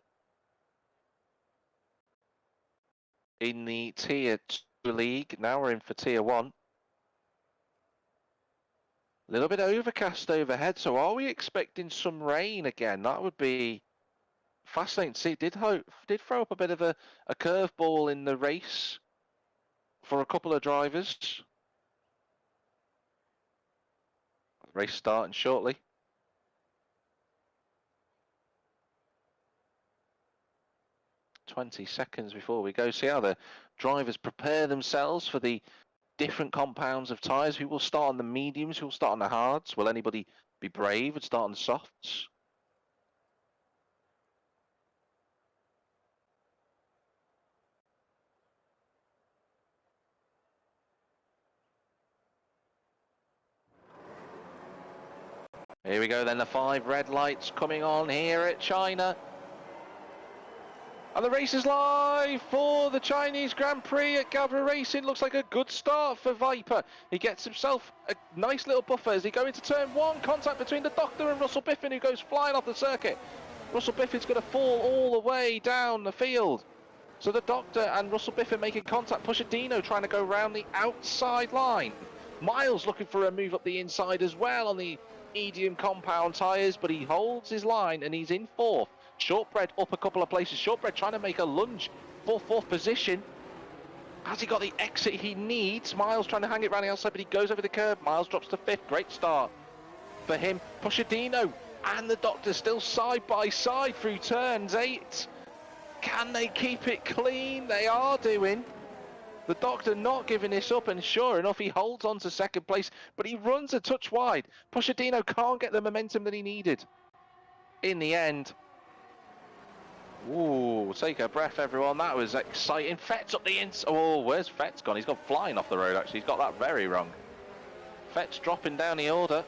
in the Tier 2 league. Now we're in for Tier 1. A little bit overcast overhead, so are we expecting some rain again? That would be fascinating to see. Did throw up a bit of a curveball in the race for a couple of drivers. Race starting shortly. "20 seconds before we go." See how the drivers prepare themselves for the different compounds of tyres. Who will start on the mediums? Who will start on the hards? Will anybody be brave and start on the softs? Here we go then, the 5 red lights coming on here at China. And the race is live for the Chinese Grand Prix at Gavra Racing. Looks like a good start for Viper. He gets himself a nice little buffer as he goes into turn 1. Contact between the Doctor and Russell Biffin, who goes flying off the circuit. Russell Biffin's going to fall all the way down the field. So the Doctor and Russell Biffin making contact. Pushadino trying to go round the outside line. Miles looking for a move up the inside as well on the medium compound tyres, but he holds his line and he's in 4th. Shortbread up a couple of places. Shortbread trying to make a lunge for 4th position. Has he got the exit he needs? Miles trying to hang it around the outside, but he goes over the curb. Miles drops to 5th. Great start for him. Pushadino and the Doctor still side by side through turns 8. Can they keep it clean? They are doing. The Doctor not giving this up, and sure enough, he holds on to 2nd place, but he runs a touch wide. Pushadino can't get the momentum that he needed. In the end, ooh, take a breath, everyone. That was exciting. Fett's up the inside. Oh, where's Fett's gone? He's gone flying off the road, actually. He's got that very wrong. Fett's dropping down the order.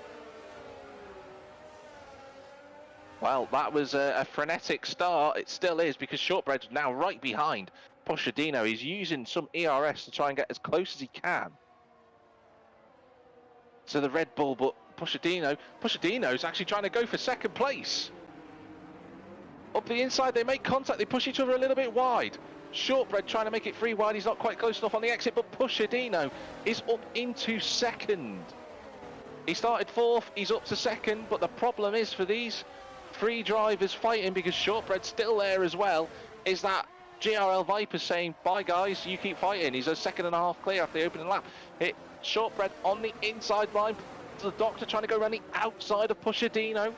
Well, that was a frenetic start. It still is, because Shortbread's now right behind Pushadino. He's using some ERS to try and get as close as he can to the Red Bull, but Pushadino's actually trying to go for 2nd place. Up the inside, they make contact. They push each other a little bit wide. Shortbread trying to make it free wide. He's not quite close enough on the exit, but Pushadino is up into 2nd. He started 4th. He's up to 2nd, but the problem is for these 3 drivers fighting, because Shortbread's still there as well, is that GRL Viper's saying, bye guys, you keep fighting. He's a 2.5 clear after the opening lap. Hit Shortbread on the inside line. The Doctor trying to go around the outside of Pushadino.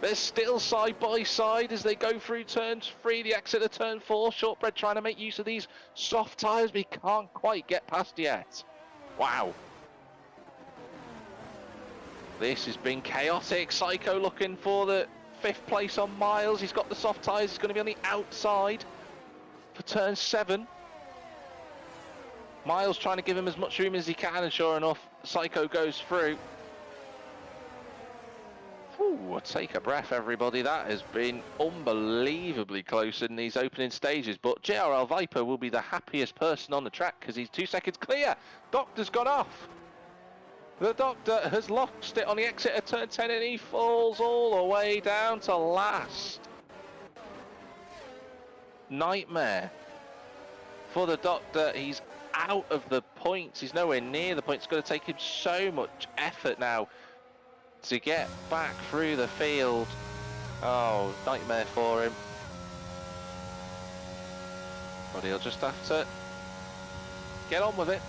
They're still side by side as they go through turns 3, the exit of turn 4. Shortbread trying to make use of these soft tyres, but he can't quite get past yet. Wow. This has been chaotic. Psycho looking for the 5th place on Miles. He's got the soft tyres. He's going to be on the outside for turn 7. Miles trying to give him as much room as he can, and sure enough, Psycho goes through. Ooh, take a breath, everybody. That has been unbelievably close in these opening stages, but JRL Viper will be the happiest person on the track because he's 2 seconds clear. Doctor's gone off. The Doctor has lost it on the exit of turn 10 and he falls all the way down to last. Nightmare for the Doctor. He's out of the points. He's nowhere near the points. It's going to take him so much effort now to get back through the field. Oh, nightmare for him. But he'll just have to get on with it.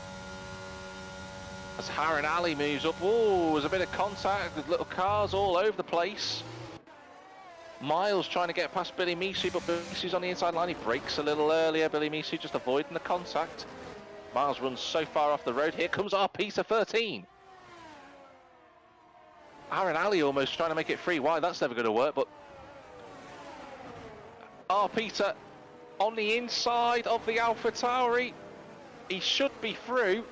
As Harren Ali moves up, oh, there's a bit of contact with little cars all over the place. Miles trying to get past Billy Misu, but Billy Misu's on the inside line. He brakes a little earlier. Billy Misu just avoiding the contact. Miles runs so far off the road. Here comes our Peter 13. Harren Ali almost trying to make it free wide. That's never going to work, but our Peter on the inside of the Alpha Tauri. He should be through,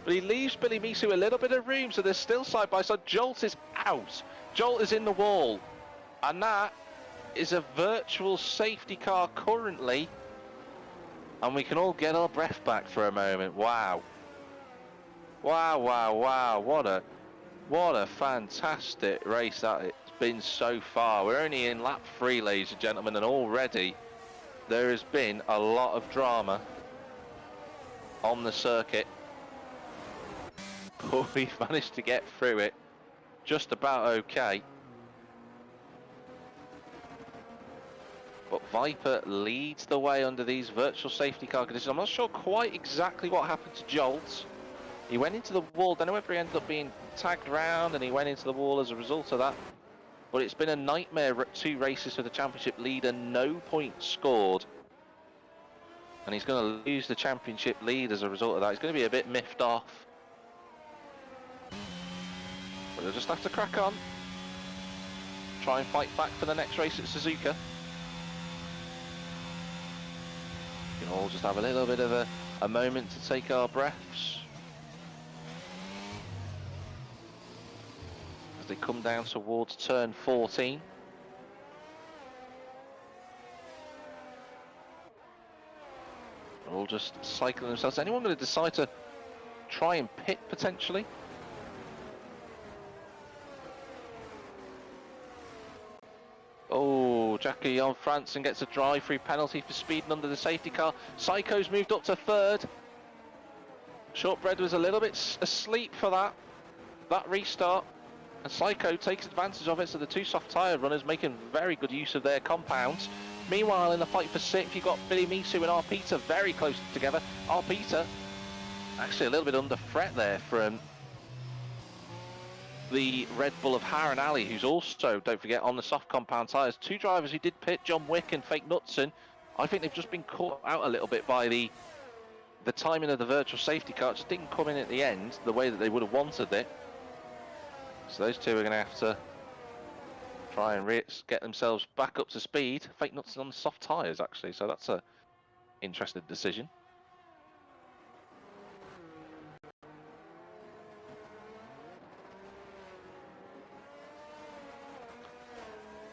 but he leaves Billy Misu a little bit of room, so they're still side by side. Jolt is out. Jolt is in the wall. And that is a virtual safety car currently. And we can all get our breath back for a moment. Wow. Wow, wow, wow. What a fantastic race that it's been so far. We're only in lap 3, ladies and gentlemen, and already there has been a lot of drama on the circuit. But we've managed to get through it just about okay. But Viper leads the way under these virtual safety car conditions. I'm not sure quite exactly what happened to Jolt. He went into the wall. Don't know whether he ended up being tagged round and he went into the wall as a result of that. But it's been a nightmare 2 races for the championship leader. No points scored. And he's going to lose the championship lead as a result of that. He's going to be a bit miffed off. But he'll just have to crack on. Try and fight back for the next race at Suzuka. We can all just have a little bit of a moment to take our breaths. As they come down towards turn 14. They're all just cycling themselves. Is anyone going to decide to try and pit potentially? Oh, Jackie Jan Fransen gets a drive-through penalty for speeding under the safety car. Psycho's moved up to 3rd. Shortbread was a little bit asleep for that restart. And Psycho takes advantage of it, so the 2 soft tyre runners making very good use of their compounds. Meanwhile, in the fight for 6th, you've got Billy Misu and R. Peter very close together. R. Peter actually a little bit under threat there from the Red Bull of Harren Ali, who's also, don't forget, on the soft compound tyres. 2 drivers who did pit, John Wick and Fake Knudsen. I think they've just been caught out a little bit by the timing of the virtual safety car. It just didn't come in at the end the way that they would have wanted it. So those 2 are going to have to try and get themselves back up to speed. Fake Knudsen on the soft tyres, actually, so that's a interesting decision.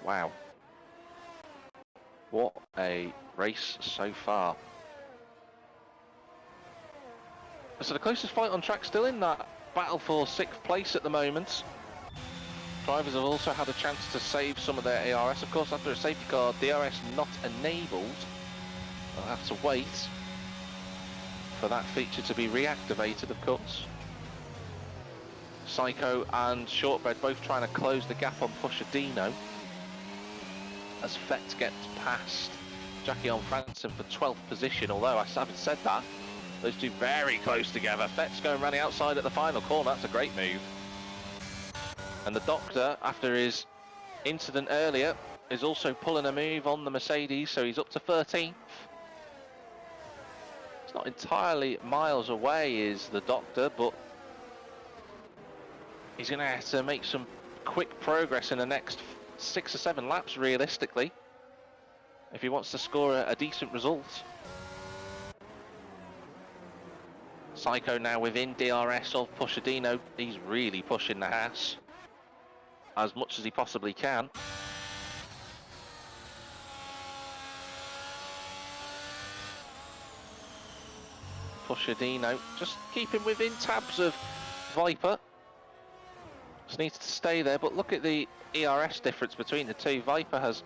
Wow. What a race so far. So the closest fight on track still in that battle for 6th place at the moment. Drivers have also had a chance to save some of their ARS. Of course, after a safety car, DRS not enabled. They'll have to wait for that feature to be reactivated, of course. Psycho and Shortbread both trying to close the gap on Pushadino. As Fett gets past Jackie on Fransen for 12th position, although I haven't said that. Those 2 very close together. Fett's going around the outside at the final corner. That's a great move. And the Doctor, after his incident earlier, is also pulling a move on the Mercedes, so he's up to 13th. It's not entirely miles away, is the Doctor, but he's going to have to make some quick progress in the next 6 or 7 laps, realistically, if he wants to score a decent result. Psycho now within DRS of Pushadino. He's really pushing the Haas as much as he possibly can. Pushadino just keeping within tabs of Viper. Just needs to stay there, but look at the ERS difference between the 2. Viper has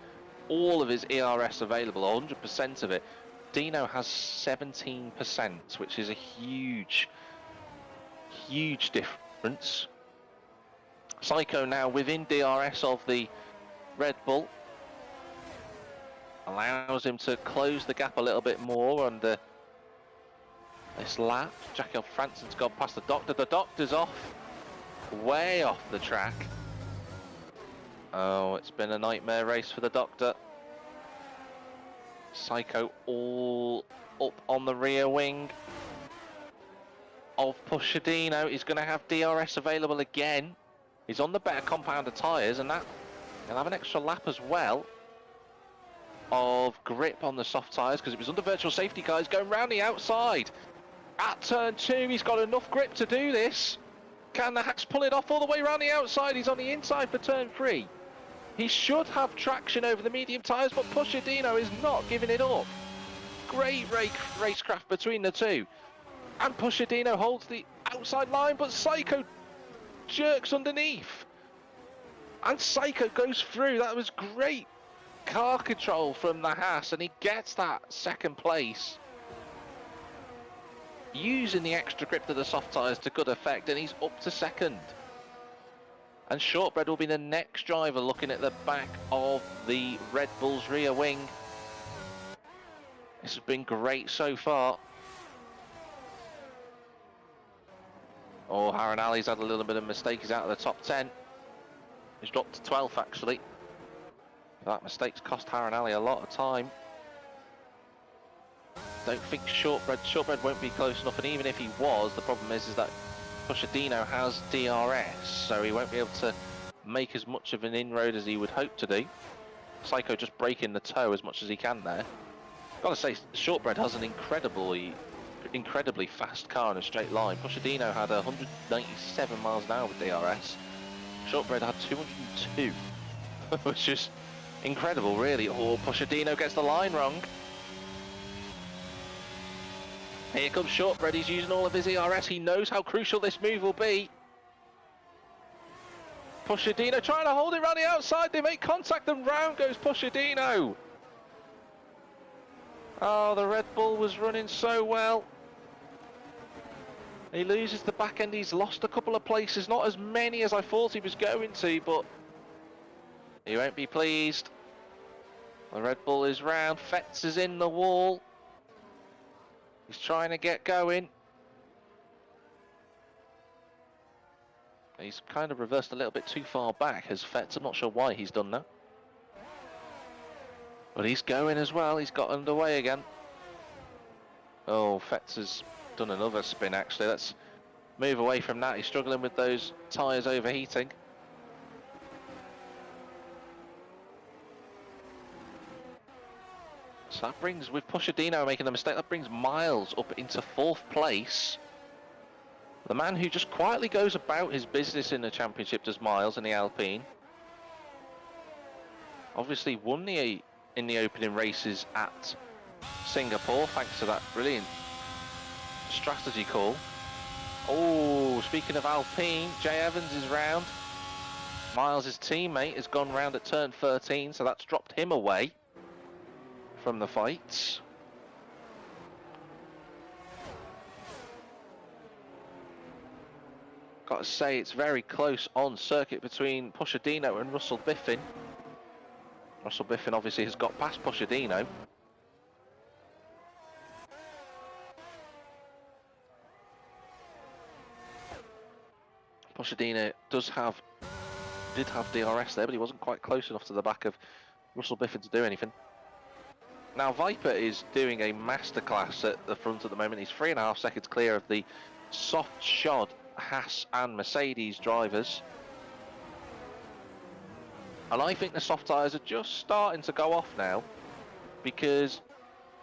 all of his ERS available, 100% of it. Dino has 17%, which is a huge difference. Psycho now within DRS of the Red Bull. Allows him to close the gap a little bit more, and this lap. Jacob Franson's gone past the Doctor. The Doctor's off. Way off the track. Oh, it's been a nightmare race for the Doctor. Psycho all up on the rear wing of Pushadino. He's going to have DRS available again. He's on the better compounder tyres, and that he'll have an extra lap as well of grip on the soft tyres because it was under virtual safety car. He's going round the outside. At turn 2, he's got enough grip to do this. Can the Hacks pull it off all the way around the outside? He's on the inside for turn 3. He should have traction over the medium tyres, but Pushadino is not giving it up. Great racecraft between the two. And Pushadino holds the outside line, but Psycho jerks underneath. And Psycho goes through. That was great car control from the Haas, and he gets that second place. Using the extra grip to the soft tyres to good effect, and he's up to second. And Shortbread will be the next driver looking at the back of the Red Bull's rear wing. This has been great so far. Oh, Haranali's had a little bit of a mistake. He's out of the top 10. He's dropped to 12th actually. That mistake's cost Haranali a lot of time. Don't think Shortbread won't be close enough, and even if he was, the problem is that Pushadino has DRS, so he won't be able to make as much of an inroad as he would hope to do. Psycho just breaking the toe as much as he can there. Gotta say, Shortbread has an incredibly fast car in a straight line. Pushadino had 197 miles an hour with DRS. Shortbread had 202, which is incredible, really. Oh, Pushadino gets the line wrong. Here comes Shortbread, he's using all of his ERS, he knows how crucial this move will be. Pushadino trying to hold it around the outside, they make contact and round goes Pushadino. Oh, the Red Bull was running so well. He loses the back end, he's lost a couple of places, not as many as I thought he was going to, but he won't be pleased. The Red Bull is round, Fetz is in the wall. He's trying to get going. He's kind of reversed a little bit too far back as Fetz. I'm not sure why he's done that. But he's going as well. He's got underway again. Oh, Fetz has done another spin actually. Let's move away from that. He's struggling with those tyres overheating. So that brings, with Pushadino making the mistake, that brings Miles up into 4th place. The man who just quietly goes about his business in the championship does Miles in the Alpine. Obviously won in the opening races at Singapore thanks to that brilliant strategy call. Oh, speaking of Alpine, Jay Evans is round. Miles' teammate has gone round at turn 13, so that's dropped him away from the fights. Got to say, it's very close on circuit between Pushadino and Russell Biffin. Russell Biffin obviously has got past Pushadino. Pushadino did have DRS there, but he wasn't quite close enough to the back of Russell Biffin to do anything. Now Viper is doing a masterclass at the front at the moment. He's 3.5 seconds clear of the soft shod Haas and Mercedes drivers. And I think the soft tyres are just starting to go off now because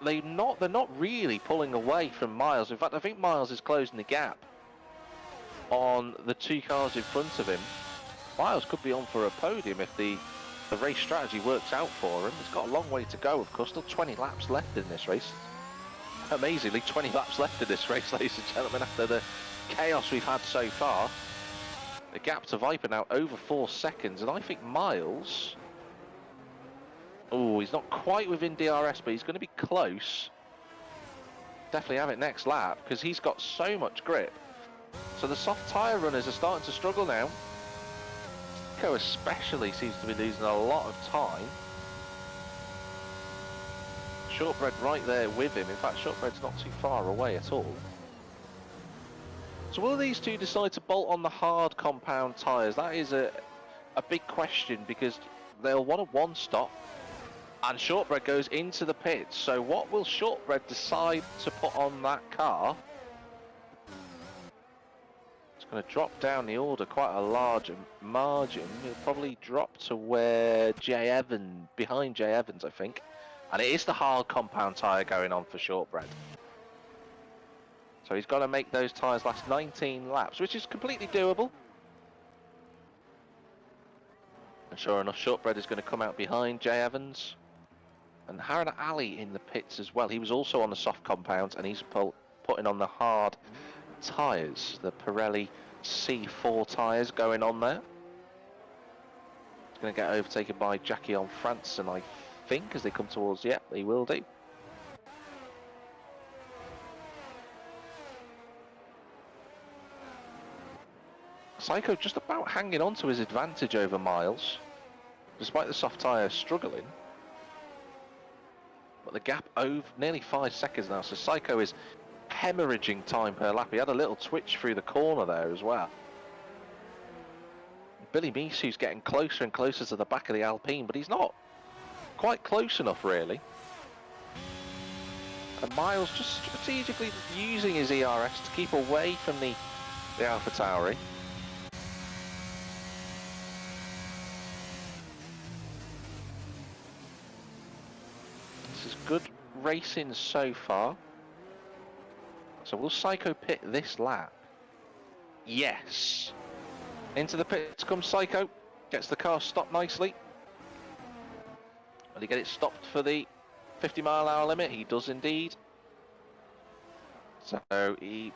they're not really pulling away from Miles. In fact, I think Miles is closing the gap on the two cars in front of him. Miles could be on for a podium if the race strategy works out for him. He's got a long way to go, of course. Still 20 laps left in this race. Amazingly, 20 laps left in this race, ladies and gentlemen, after the chaos we've had so far. The gap to Viper now over 4 seconds, and I think Miles... Oh, he's not quite within DRS, but he's going to be close. Definitely have it next lap, because he's got so much grip. So the soft tyre runners are starting to struggle now. Nico especially seems to be losing a lot of time. Shortbread right there with him. In fact, Shortbread's not too far away at all. So will these two decide to bolt on the hard compound tyres? That is a big question, because they'll want a one-stop, and Shortbread goes into the pits. So what will Shortbread decide to put on that car? It's going to drop down the order quite a large margin. It'll probably drop to where behind Jay Evans, I think. And it is the hard compound tyre going on for Shortbread. So he's got to make those tyres last 19 laps, which is completely doable. And sure enough, Shortbread is going to come out behind Jay Evans. And Harran Ali in the pits as well. He was also on the soft compounds, and he's putting on the hard tyres. The Pirelli C4 tyres going on there. He's going to get overtaken by Jackie on Franson, I think, as they come towards. Yep, he will do. Psycho just about hanging on to his advantage over Miles, despite the soft tyre struggling. But the gap over nearly 5 seconds now, so Psycho is hemorrhaging time per lap. He had a little twitch through the corner there as well. Billy Misu's getting closer and closer to the back of the Alpine, but he's not quite close enough, really. And Miles just strategically using his ERS to keep away from the AlphaTauri. This is good racing so far. So will Psycho pit this lap? Yes. Into the pits comes Psycho. Gets the car stopped nicely. Will he get it stopped for the 50-mile-an-hour limit? He does indeed. So he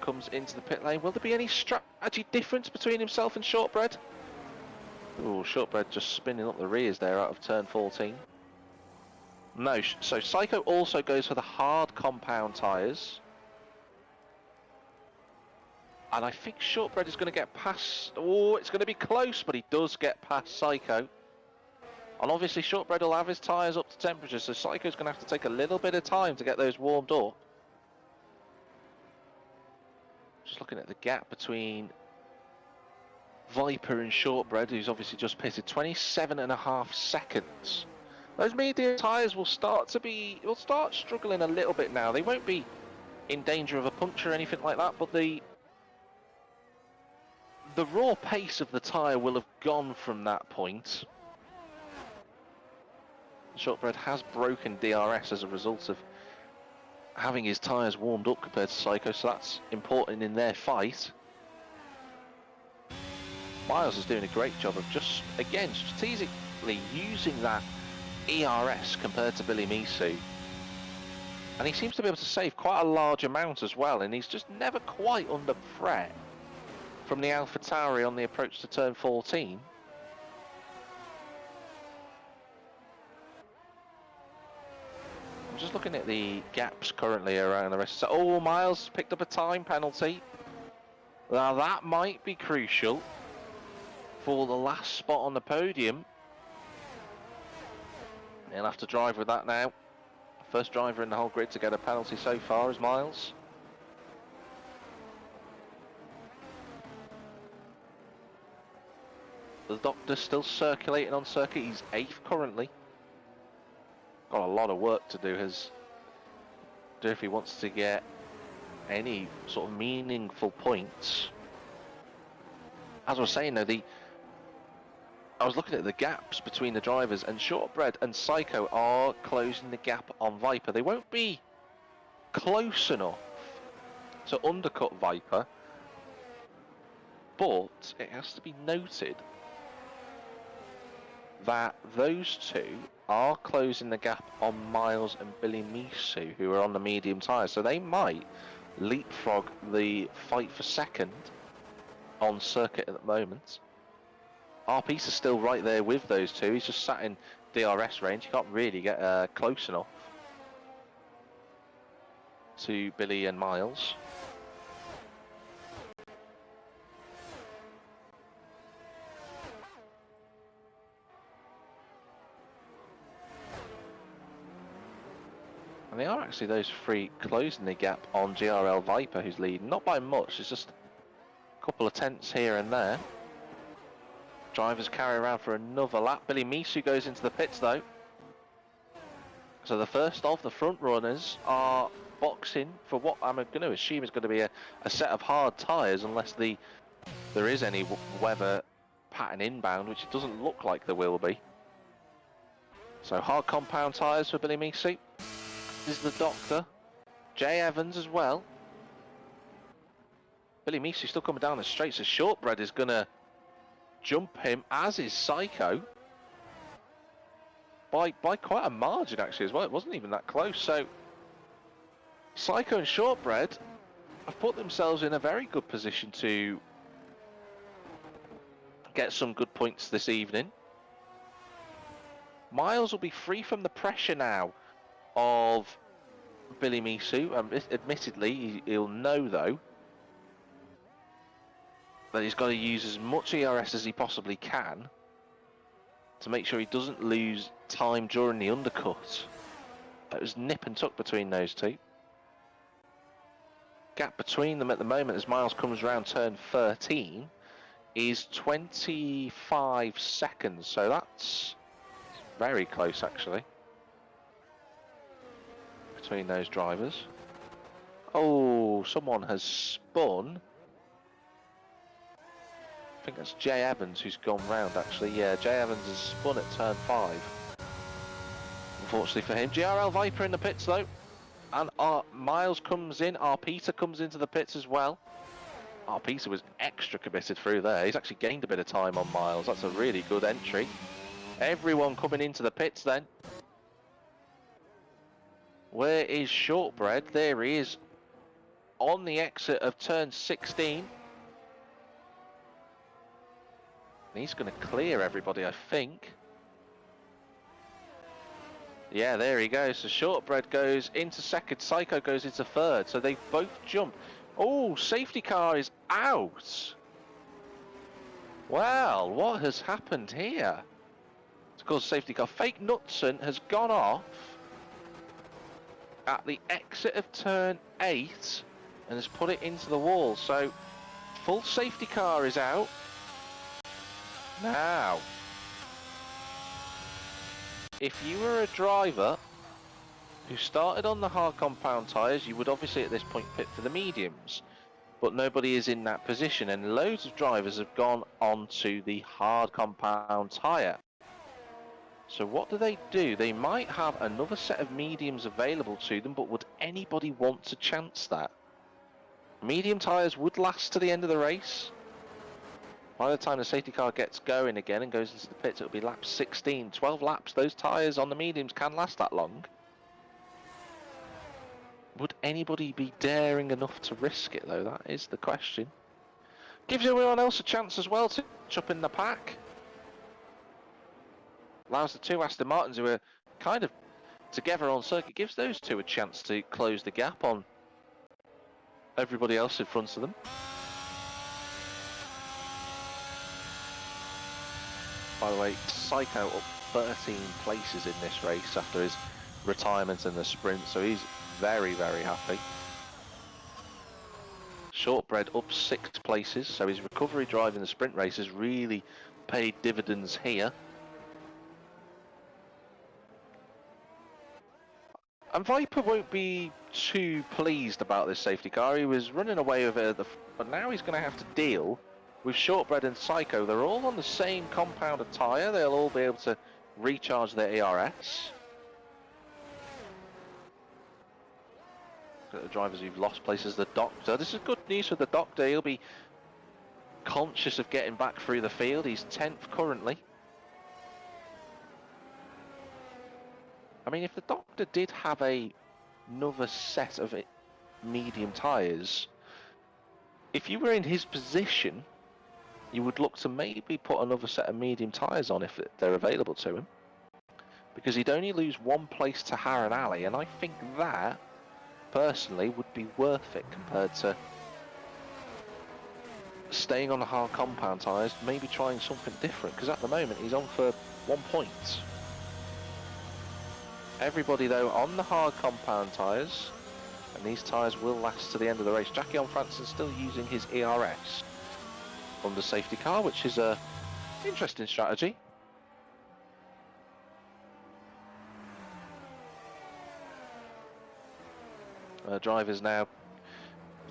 comes into the pit lane. Will there be any strategy difference between himself and Shortbread? Oh, Shortbread just spinning up the rears there out of turn 14. No, so Psycho also goes for the hard compound tyres. And I think Shortbread is going to get past... Oh, it's going to be close, but he does get past Psycho. And obviously Shortbread will have his tyres up to temperature, so Psycho's going to have to take a little bit of time to get those warmed up. Just looking at the gap between Viper and Shortbread, who's obviously just pitted, 27.5 seconds. Those medium tyres will start struggling a little bit now. They won't be in danger of a puncture or anything like that, but the raw pace of the tyre will have gone from that point. Shortbread has broken DRS as a result of having his tyres warmed up compared to Psycho, so that's important in their fight. Miles is doing a great job of just, again, strategically using that ERS compared to Billy Misu. And he seems to be able to save quite a large amount as well, and he's just never quite under threat from the AlphaTauri on the approach to turn 14. I'm just looking at the gaps currently around the rest. So, oh, Miles picked up a time penalty. Now that might be crucial for the last spot on the podium. He'll have to drive with that now. First driver in the whole grid to get a penalty so far is Miles. The Doctor's still circulating on circuit. He's 8th currently. Got a lot of work to do if he wants to get any sort of meaningful points. As I was saying though, I was looking at the gaps between the drivers, and Shortbread and Psycho are closing the gap on Viper. They won't be close enough to undercut Viper, but it has to be noted that those two are closing the gap on Miles and Billy Misu, who are on the medium tyres, so they might leapfrog the fight for second on circuit at the moment. Arpiece is still right there with those two. He's just sat in DRS range. You can't really get close enough to Billy and Miles. And they are actually those three closing the gap on GRL Viper, who's leading. Not by much, it's just a couple of tenths here and there. Drivers carry around for another lap. Billy Misu goes into the pits though. So the first of the front runners are boxing for what I'm going to assume is going to be a set of hard tyres, unless there is any weather pattern inbound, which it doesn't look like there will be. So hard compound tyres for Billy Misu. This is the Doctor. Jay Evans as well. Billy Misu still coming down the straight, so Shortbread is going to jump him, as is Psycho. By quite a margin actually as well. It wasn't even that close. So Psycho and Shortbread have put themselves in a very good position to get some good points this evening. Miles will be free from the pressure now of Billy Misu. Admittedly, he'll know though that he's got to use as much ERS as he possibly can to make sure he doesn't lose time during the undercut. It was nip and tuck between those two. Gap between them at the moment as Miles comes around turn 13 is 25 seconds, so that's very close actually between those drivers. Oh, someone has spun. I think that's Jay Evans who's gone round actually. Yeah, Jay Evans has spun at turn 5. Unfortunately for him. GRL Viper in the pits though. And our Miles comes in. Our Peter comes into the pits as well. Our Peter was extra committed through there. He's actually gained a bit of time on Miles. That's a really good entry. Everyone coming into the pits then. Where is Shortbread? There he is on the exit of turn 16. He's going to clear everybody, I think. Yeah, there he goes. So Shortbread goes into second, Psycho goes into third. So they both jump. Oh, safety car is out. Well, what has happened here? It's called safety car. Fake Knutson has gone off at the exit of turn 8 and has put it into the wall. So full safety car is out. Now, if you were a driver who started on the hard compound tyres, you would obviously at this point pit for the mediums. But nobody is in that position, and loads of drivers have gone onto the hard compound tyre. So what do? They might have another set of mediums available to them, but would anybody want to chance that? Medium tyres would last to the end of the race. By the time the safety car gets going again and goes into the pits, it'll be lap 16. 12 laps, those tyres on the mediums can last that long. Would anybody be daring enough to risk it though? That is the question. Gives everyone else a chance as well to catch up in the pack. Allows the two Aston Martins who are kind of together on circuit, gives those two a chance to close the gap on everybody else in front of them. By the way, Psycho up 13 places in this race after his retirement in the sprint, so he's very, very happy. Shortbread up 6 places, so his recovery drive in the sprint race has really paid dividends here. And Viper won't be too pleased about this safety car. He was running away with it, but now he's going to have to deal with Shortbread and Psycho. They're all on the same compounded tyre. They'll all be able to recharge their ERS. The drivers who've lost places, the Doctor. This is good news for the Doctor. He'll be conscious of getting back through the field. He's 10th currently. I mean, if the Doctor did have another set of medium tyres, if you were in his position, you would look to maybe put another set of medium tyres on if they're available to him. Because he'd only lose 1 place to Harran Alley, and I think that, personally, would be worth it compared to staying on the hard compound tyres, maybe trying something different, because at the moment he's on for 1 point. Everybody though on the hard compound tyres, and these tyres will last to the end of the race. Jackie Franson still using his ERS from the safety car, which is a interesting strategy. Drivers now,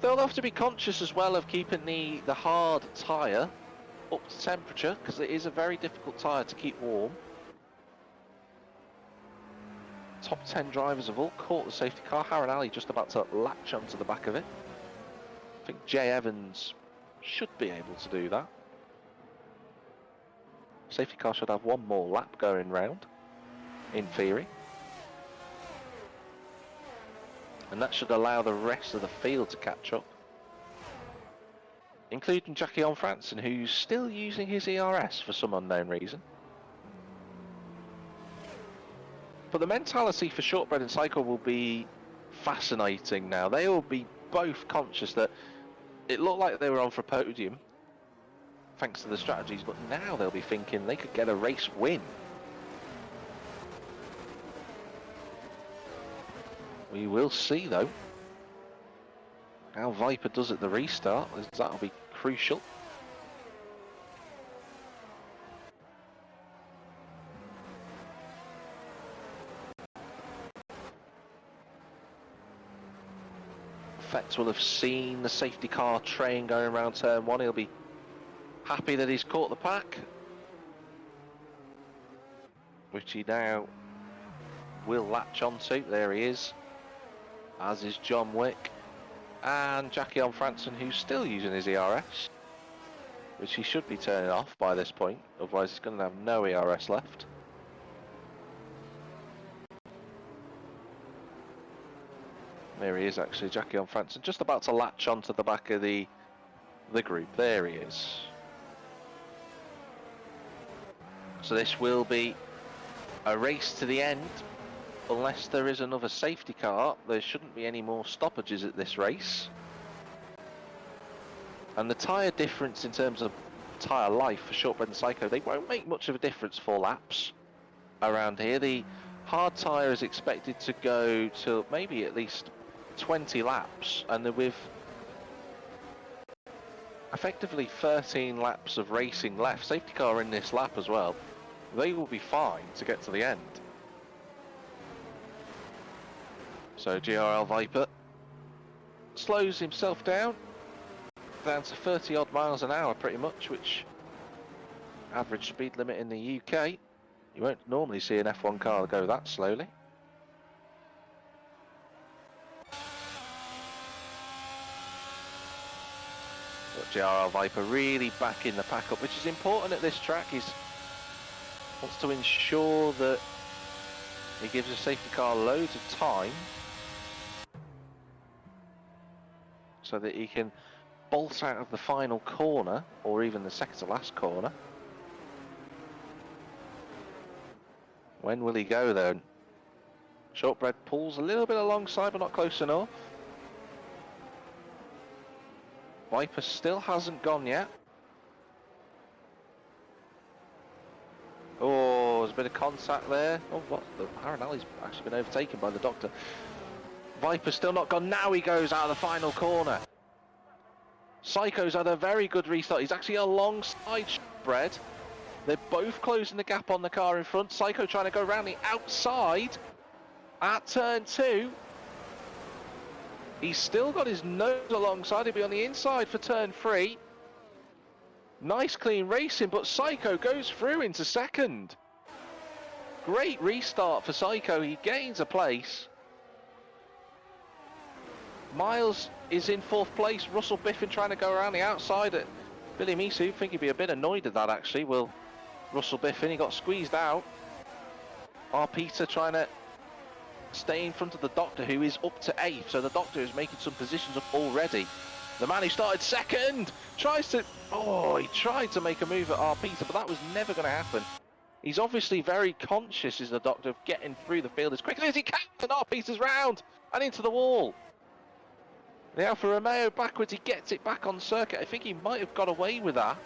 they'll have to be conscious as well of keeping the hard tyre up to temperature, because it is a very difficult tyre to keep warm. Top 10 drivers have all caught the safety car. Harron Ali just about to latch onto the back of it. I think Jay Evans should be able to do that. Safety car should have one more lap going round, in theory. And that should allow the rest of the field to catch up, including Jackie Franson, who's still using his ERS for some unknown reason. But the mentality for Shortbread and Psycho will be fascinating now. They will be both conscious that it looked like they were on for a podium, thanks to the strategies, but now they'll be thinking they could get a race win. We will see though how Viper does at the restart, as that'll be crucial. Fetz will have seen the safety car train going around turn 1. He'll be happy that he's caught the pack, which he now will latch onto. There he is, as is John Wick and Jackie Franson, who's still using his ERS, which he should be turning off by this point, otherwise he's going to have no ERS left. There he is actually, Jackie Franson, just about to latch onto the back of the group. There he is. So this will be a race to the end. Unless there is another safety car, there shouldn't be any more stoppages at this race. And the tyre difference in terms of tyre life for Shortbread and Psycho, they won't make much of a difference for laps around here. The hard tyre is expected to go to maybe at least 20 laps, and with effectively 13 laps of racing left, safety car in this lap as well, they will be fine to get to the end. So GRL Viper slows himself down to 30 odd miles an hour pretty much, which average speed limit in the UK. You won't normally see an F1 car go that slowly. But GRL Viper really backing the pack up, which is important at this track. He wants to ensure that he gives the safety car loads of time so that he can bolt out of the final corner, or even the second to last corner. When will he go then? Shortbread pulls a little bit alongside, but not close enough. Viper still hasn't gone yet. Oh, there's a bit of contact there. Oh, what? The Harron Ali's actually been overtaken by the doctor. Viper's still not gone. Now he goes out of the final corner. Psycho's had a very good restart. He's actually alongside Shortbread. They're both closing the gap on the car in front. Psycho trying to go around the outside at turn 2. He's still got his nose alongside. He'll be on the inside for turn 3. Nice clean racing, but Psycho goes through into second. Great restart for Psycho. He gains a place. Miles is in 4th place. Russell Biffin trying to go around the outside at Billy Misu. I think he'd be a bit annoyed at that actually. Will Russell Biffin, he got squeezed out. R. Peter trying to stay in front of the Doctor, who is up to 8th. So the Doctor is making some positions up already. The man who started second tries to... Oh, he tried to make a move at R. Peter, but that was never going to happen. He's obviously very conscious, is the Doctor, of getting through the field as quickly as he can. And R. Peter's round and into the wall. The Alfa Romeo backwards, he gets it back on circuit. I think he might have got away with that.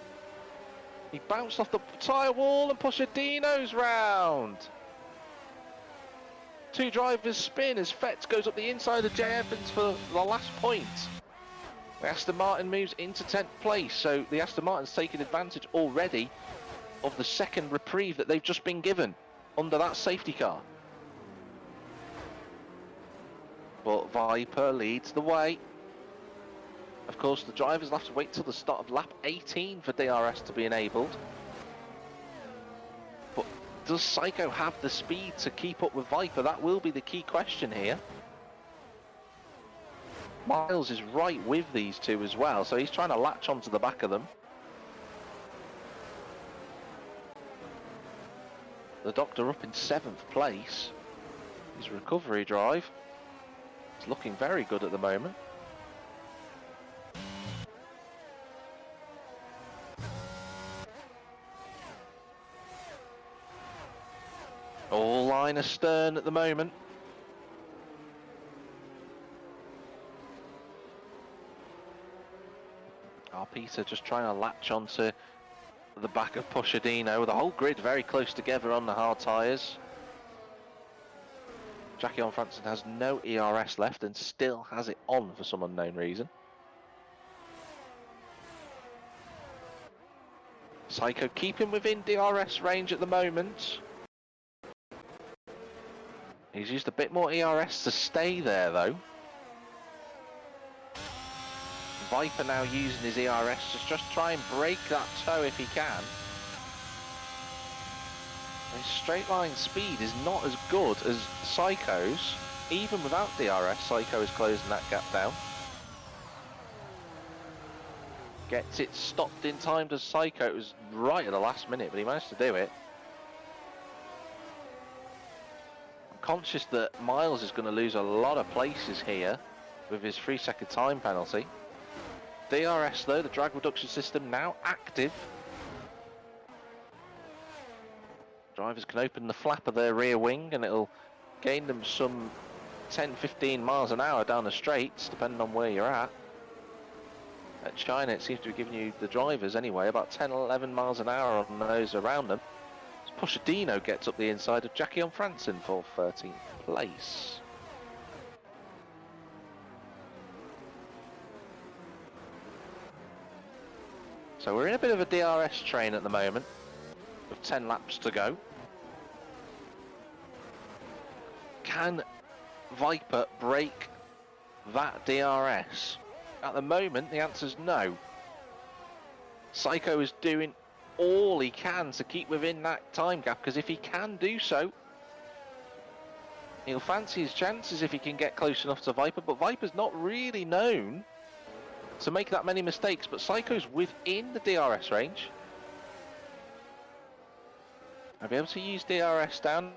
He bounced off the tyre wall and pushed Dino's round. Two drivers spin as Fetz goes up the inside of Jay Evans for the last point. The Aston Martin moves into 10th place, so the Aston Martin's taken advantage already of the second reprieve that they've just been given under that safety car. But Viper leads the way. Of course, the drivers will have to wait till the start of lap 18 for DRS to be enabled. But does Psycho have the speed to keep up with Viper? That will be the key question here. Miles is right with these two as well, so he's trying to latch onto the back of them. The Doctor up in 7th place. His recovery drive is looking very good at the moment. All line astern at the moment. Peter just trying to latch onto the back of Pushadino. The whole grid very close together on the hard tyres. Jackie on Franson has no ERS left and still has it on for some unknown reason. Psycho keeping within DRS range at the moment. He's used a bit more ERS to stay there though. Viper now using his ERS to just try and break that toe if he can. His straight line speed is not as good as Psycho's. Even without DRS, Psycho is closing that gap down. Gets it stopped in time to Psycho. It was right at the last minute, but he managed to do it. I'm conscious that Miles is going to lose a lot of places here with his 3-second time penalty. DRS though, the drag reduction system now active. Drivers can open the flap of their rear wing and it'll gain them some 10-15 miles an hour down the straights, depending on where you're at. At China it seems to be giving you, the drivers anyway, about 10-11 miles an hour on those around them. As Pushadino gets up the inside of Jackie on Franson for 13th place. So we're in a bit of a DRS train at the moment, with 10 laps to go. Can Viper break that DRS? At the moment, the answer's no. Psycho is doing all he can to keep within that time gap, because if he can do so, he'll fancy his chances if he can get close enough to Viper, but Viper's not really known to make that many mistakes, but Psycho's within the DRS range. I'll be able to use DRS down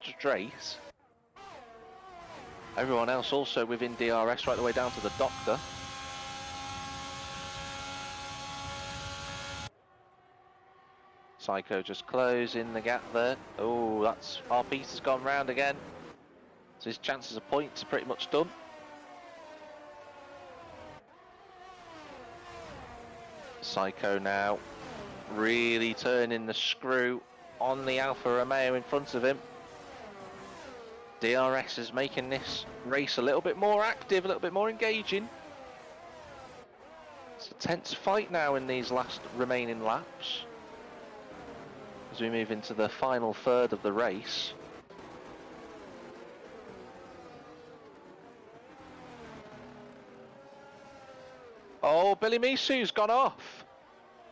straight. Everyone else also within DRS right the way down to the Doctor. Psycho just closing the gap there. Oh, that's our piece has gone round again. So his chances of points are pretty much done. Psycho now really turning the screw on the Alfa Romeo in front of him. DRS is making this race a little bit more active, a little bit more engaging. It's a tense fight now in these last remaining laps as we move into the final third of the race. Oh, Billy Misu's gone off.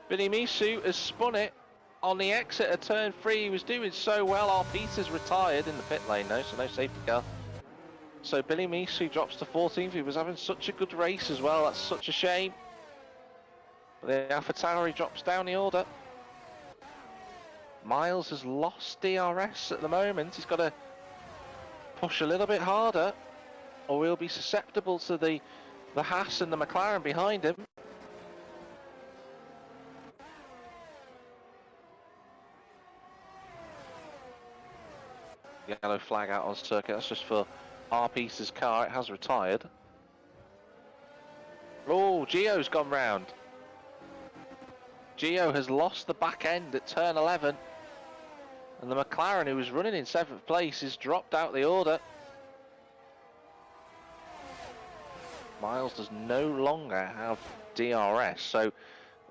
Billy Misu has spun it on the exit of turn 3. He was doing so well. Our Peter's retired in the pit lane though, so no safety car. So Billy Misu drops to 14th. He was having such a good race as well. That's such a shame. But the AlphaTauri drops down the order. Miles has lost DRS at the moment. He's got to push a little bit harder, or we'll be susceptible to the Haas and the McLaren behind him. Yellow flag out on circuit. That's just for our piece's car. It has retired. Oh, Gio's gone round. Gio has lost the back end at turn 11. And the McLaren, who was running in 7th place, is dropped out the order. Miles does no longer have DRS, so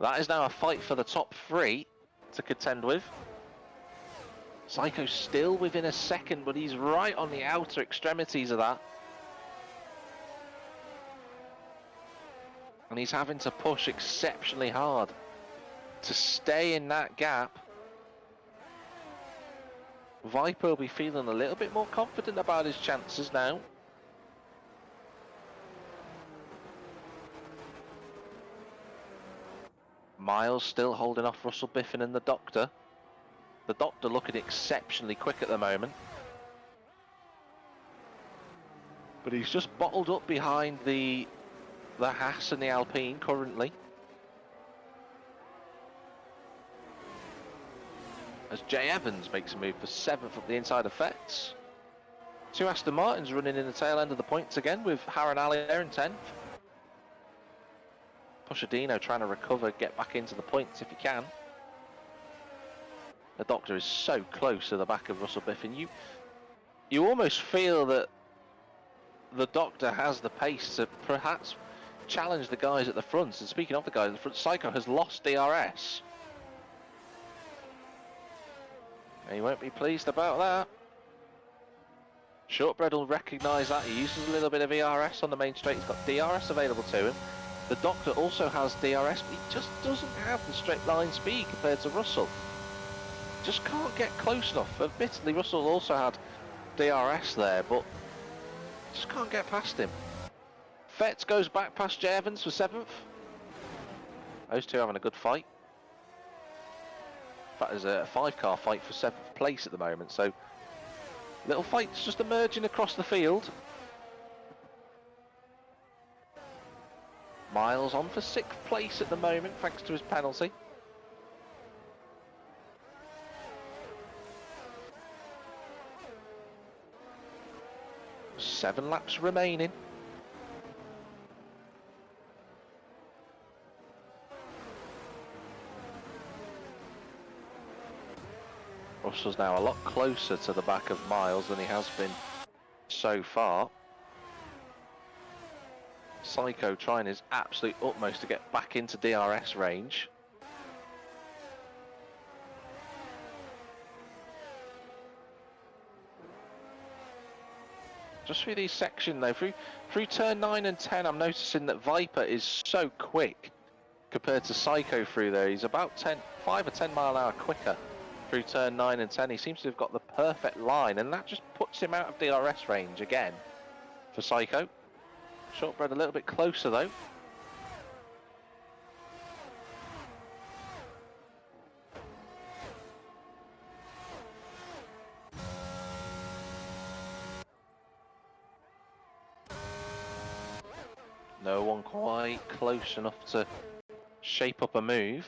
that is now a fight for the top 3 to contend with. Psycho still within a second, but he's right on the outer extremities of that. And he's having to push exceptionally hard to stay in that gap. Viper will be feeling a little bit more confident about his chances now. Miles still holding off Russell Biffin and the Doctor. The Doctor looking exceptionally quick at the moment. But he's just bottled up behind the Haas and the Alpine currently. As Jay Evans makes a move for 7th up the inside of Fetz. 2 Aston Martins running in the tail end of the points again with Harran Ali there in 10th. Pushadino trying to recover, get back into the points if he can. The Doctor is so close to the back of Russell Biffin. You almost feel that the Doctor has the pace to perhaps challenge the guys at the front. And speaking of the guys at the front, Psycho has lost DRS. He won't be pleased about that. Shortbread will recognise that. He uses a little bit of ERS on the main straight. He's got DRS available to him. The Doctor also has DRS, but he just doesn't have the straight line speed compared to Russell. Just can't get close enough. Admittedly, Russell also had DRS there, but just can't get past him. Fetz goes back past Jay Evans for 7th. Those two having a good fight. In fact, there's a 5-car fight for 7th place at the moment, so little fights just emerging across the field. Miles on for 6th place at the moment, thanks to his penalty. Seven laps remaining. Russell's now a lot closer to the back of Miles than he has been so far. Psycho trying his absolute utmost to get back into DRS range. Just through these sections though, through turn 9 and 10, I'm noticing that Viper is so quick compared to Psycho through there. He's about 5 or 10 mile an hour quicker through turn 9 and 10. He seems to have got the perfect line, and that just puts him out of DRS range again for Psycho. Shortbread a little bit closer though. No one quite close enough to shape up a move.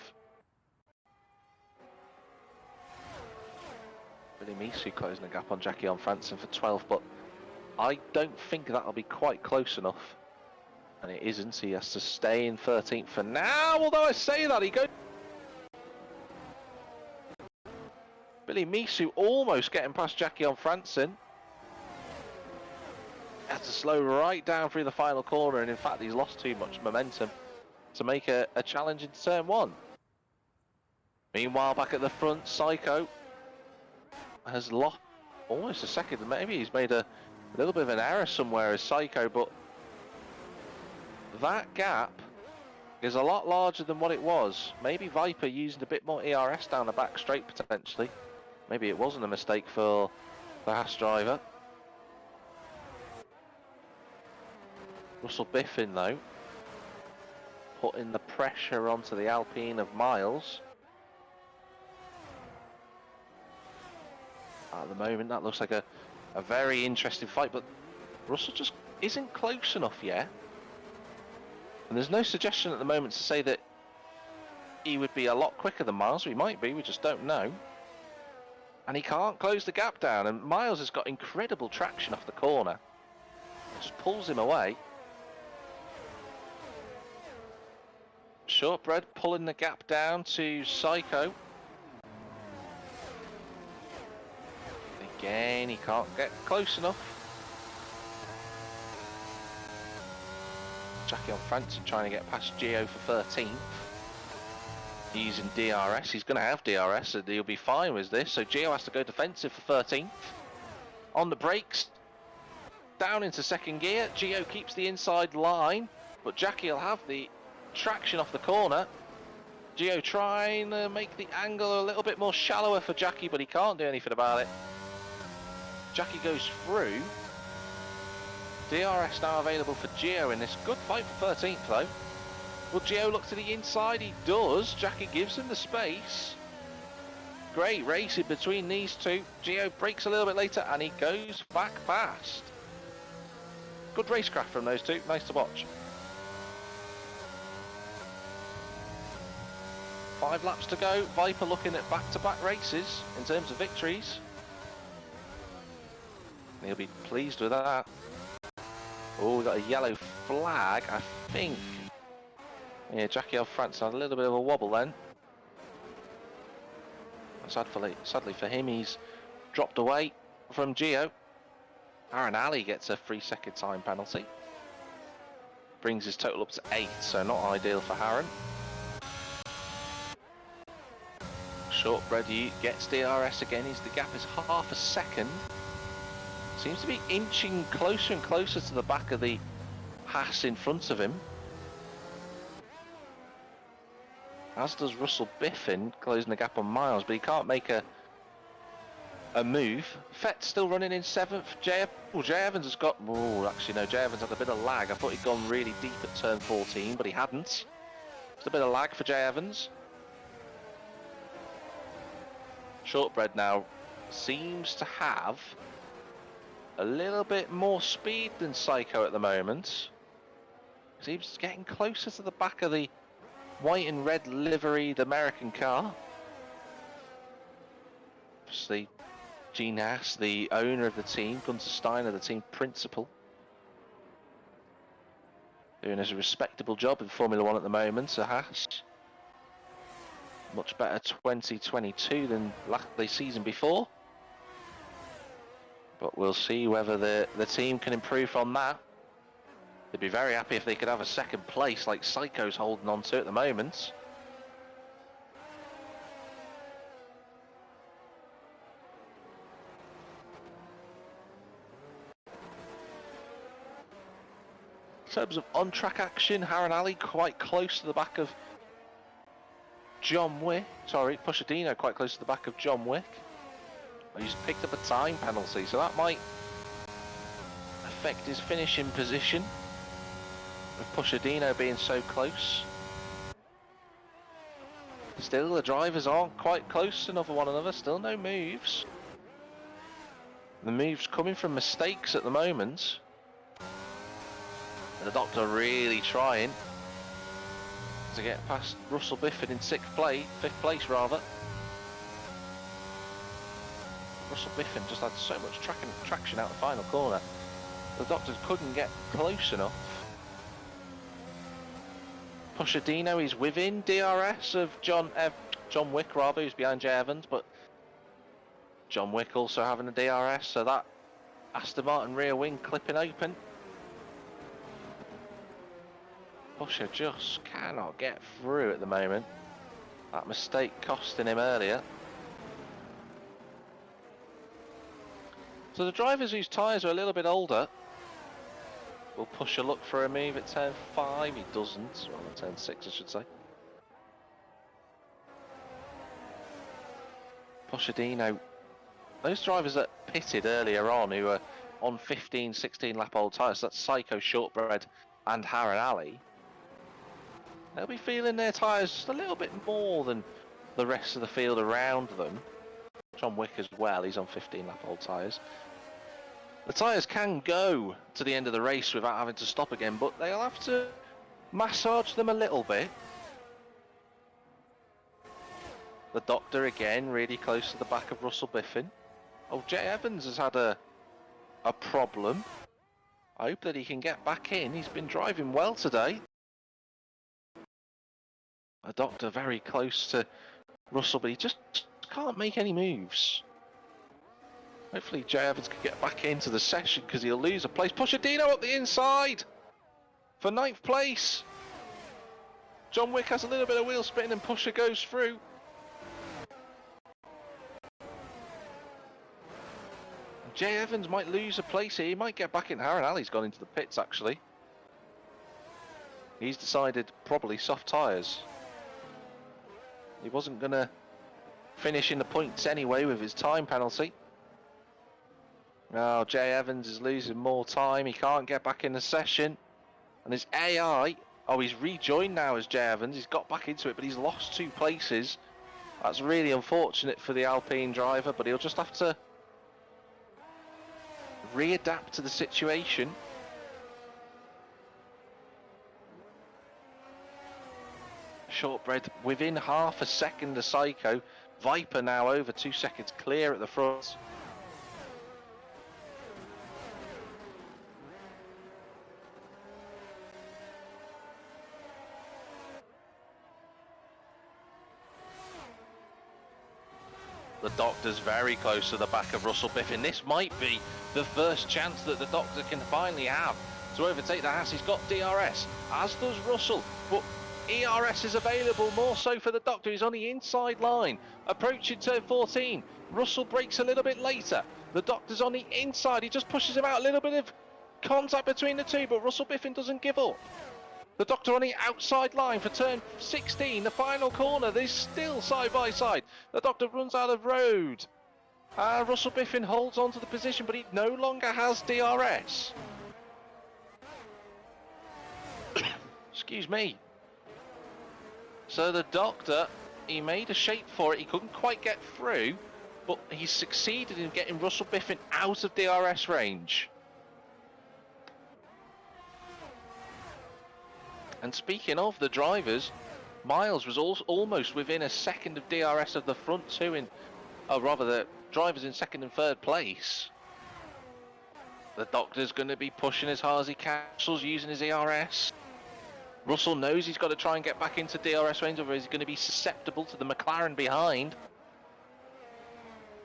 Billy Misu closing the gap on Jackie on Franson for 12th, but I don't think that'll be quite close enough. And it isn't, so he has to stay in 13th for now, although I say that, he goes... Billy Misu almost getting past Jackie on Franson. Has to slow right down through the final corner, and in fact he's lost too much momentum to make a challenge into turn 1. Meanwhile, back at the front, Psycho has lost almost a second. Maybe he's made a little bit of an error somewhere as Psycho, but that gap is a lot larger than what it was. Maybe Viper used a bit more ERS down the back straight potentially. Maybe it wasn't a mistake for the Haas driver. Russell Biffin though, putting the pressure onto the Alpine of Miles. At the moment that looks like a very interesting fight, but Russell just isn't close enough yet. And there's no suggestion at the moment to say that he would be a lot quicker than Miles. He might be, we just don't know. And he can't close the gap down, and Miles has got incredible traction off the corner. It just pulls him away. Shortbread pulling the gap down to Psycho. Again, he can't get close enough. Jackie on Franson trying to get past Gio for 13th. Using DRS, he's going to have DRS, so he'll be fine with this. So Gio has to go defensive for 13th. On the brakes, down into second gear. Gio keeps the inside line, but Jackie will have the traction off the corner. Gio trying to make the angle a little bit more shallower for Jackie, but he can't do anything about it. Jackie goes through. DRS now available for Gio in this good fight for 13th though. Will Gio look to the inside? He does. Jackie gives him the space. Great racing between these two. Gio brakes a little bit later and he goes back past. Good racecraft from those two. Nice to watch. 5 laps to go. Viper looking at back-to-back races in terms of victories. He'll be pleased with that. Oh, we got a yellow flag, I think. Yeah, Jackie France had a little bit of a wobble then. Sadly for him, he's dropped away from Gio. Aaron Ali gets a 3-second time penalty. Brings his total up to 8, so not ideal for Aaron. Shortbread gets DRS again. The gap is half a second. Seems to be inching closer and closer to the back of the Haas in front of him. As does Russell Biffin, closing the gap on Miles, but he can't make a move. Fett's still running in 7th. Jay Evans has got... Oh, actually no, Jay Evans had a bit of lag. I thought he'd gone really deep at turn 14, but he hadn't. Just a bit of lag for Jay Evans. Shortbread now seems to have a little bit more speed than Psycho at the moment. Seems getting closer to the back of the white and red liveried American car. Obviously, Gene Haas, the owner of the team, Gunther Steiner, the team principal, doing a respectable job in Formula 1 at the moment. So Haas, much better 2022 than the season before. But we'll see whether the team can improve from that. They'd be very happy if they could have a second place like Psycho's holding on to at the moment. In terms of on-track action, Aaron Ali quite close to the back of John Wick. Sorry, Pushadino quite close to the back of John Wick. He's picked up a time penalty, so that might affect his finishing position, with Pushadino being so close. Still, the drivers aren't quite close enough to one another, still no moves. The moves coming from mistakes at the moment. The Doctor really trying to get past Russell Biffin in 5th place rather. Russell Biffin just had so much traction out the final corner. The Doctor couldn't get close enough. Pushadino is within DRS of John Wick rather, who's behind Jay Evans, but John Wick also having a DRS, so that Aston Martin rear wing clipping open. Pusher just cannot get through at the moment. That mistake costing him earlier. So the drivers whose tyres are a little bit older will push a look for a move at turn 5. He doesn't. Well, at turn 6, I should say. Pushadino. Those drivers that pitted earlier on, who were on 15, 16 lap old tyres, that's Psycho, Shortbread and Aaron Ali. They'll be feeling their tyres just a little bit more than the rest of the field around them. John Wick as well, he's on 15 lap old tyres. The tyres can go to the end of the race without having to stop again, but they'll have to massage them a little bit. The Doctor again, really close to the back of Russell Biffin. Oh, Jay Evans has had a problem. I hope that he can get back in. He's been driving well today. The Doctor very close to Russell, but he just can't make any moves. Hopefully Jay Evans can get back into the session because he'll lose a place. Pochettino up the inside for 9th place. John Wick has a little bit of wheel spin and Pusher goes through. Jay Evans might lose a place here. He might get back in. Harren-Ali's gone into the pits actually. He's decided probably soft tyres. He wasn't going to finish in the points anyway with his time penalty. Now Jay Evans is losing more time. He can't get back in the session. And his AI, oh, he's rejoined now as Jay Evans. He's got back into it, but he's lost 2 places. That's really unfortunate for the Alpine driver, but he'll just have to readapt to the situation. Shortbread within half a second of Psycho. Viper now over 2 seconds clear at the front. The Doctor's very close to the back of Russell Biffin. This might be the first chance that the Doctor can finally have to overtake the Haas. He's got DRS, as does Russell, but ERS is available, more so for the Doctor. He's on the inside line, approaching turn 14. Russell brakes a little bit later. The Doctor's on the inside. He just pushes him out. A little bit of contact between the two, but Russell Biffin doesn't give up. The Doctor on the outside line for turn 16, the final corner. They're still side by side. The Doctor runs out of road. Russell Biffin holds on to the position, but he no longer has DRS. Excuse me. So the Doctor, he made a shape for it. He couldn't quite get through, but he succeeded in getting Russell Biffin out of DRS range. And speaking of the drivers, Miles was almost within a second of DRS of the front two, or rather the drivers in 2nd and 3rd place. The Doctor's going to be pushing as hard as he can. Russell's using his ERS. Russell knows he's got to try and get back into DRS range, otherwise he's going to be susceptible to the McLaren behind.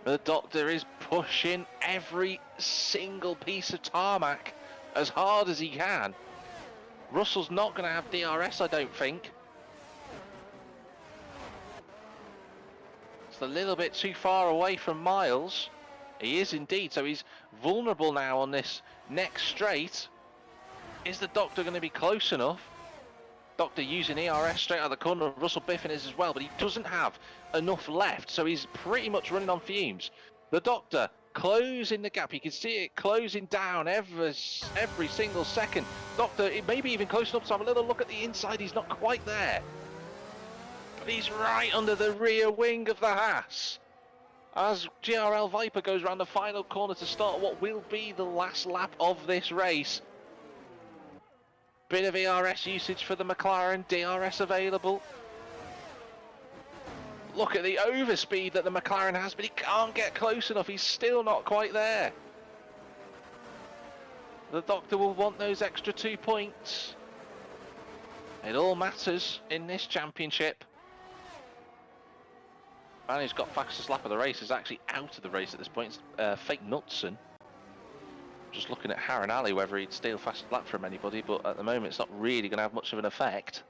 The Doctor is pushing every single piece of tarmac as hard as he can. Russell's not going to have DRS, I don't think. It's a little bit too far away from Miles. He is indeed, so he's vulnerable now on this next straight. Is the Doctor going to be close enough? Doctor using ERS straight out of the corner. Russell Biffin is as well, but he doesn't have enough left, so he's pretty much running on fumes. The Doctor closing the gap. You can see it closing down every single second. Doctor, it may be even close enough to have a little look at the inside. He's not quite there, but he's right under the rear wing of the Haas as GRL Viper goes around the final corner to start what will be the last lap of this race. Bit of ERS usage for the McLaren, DRS available. Look at the overspeed that the McLaren has, but he can't get close enough. He's still not quite there. The Doctor will want those extra 2 points. It all matters in this championship. Man who's got fastest lap of the race is actually out of the race at this point. It's Fake Knudsen. Just looking at Harren-Ali, whether he'd steal fastest lap from anybody, but at the moment it's not really going to have much of an effect.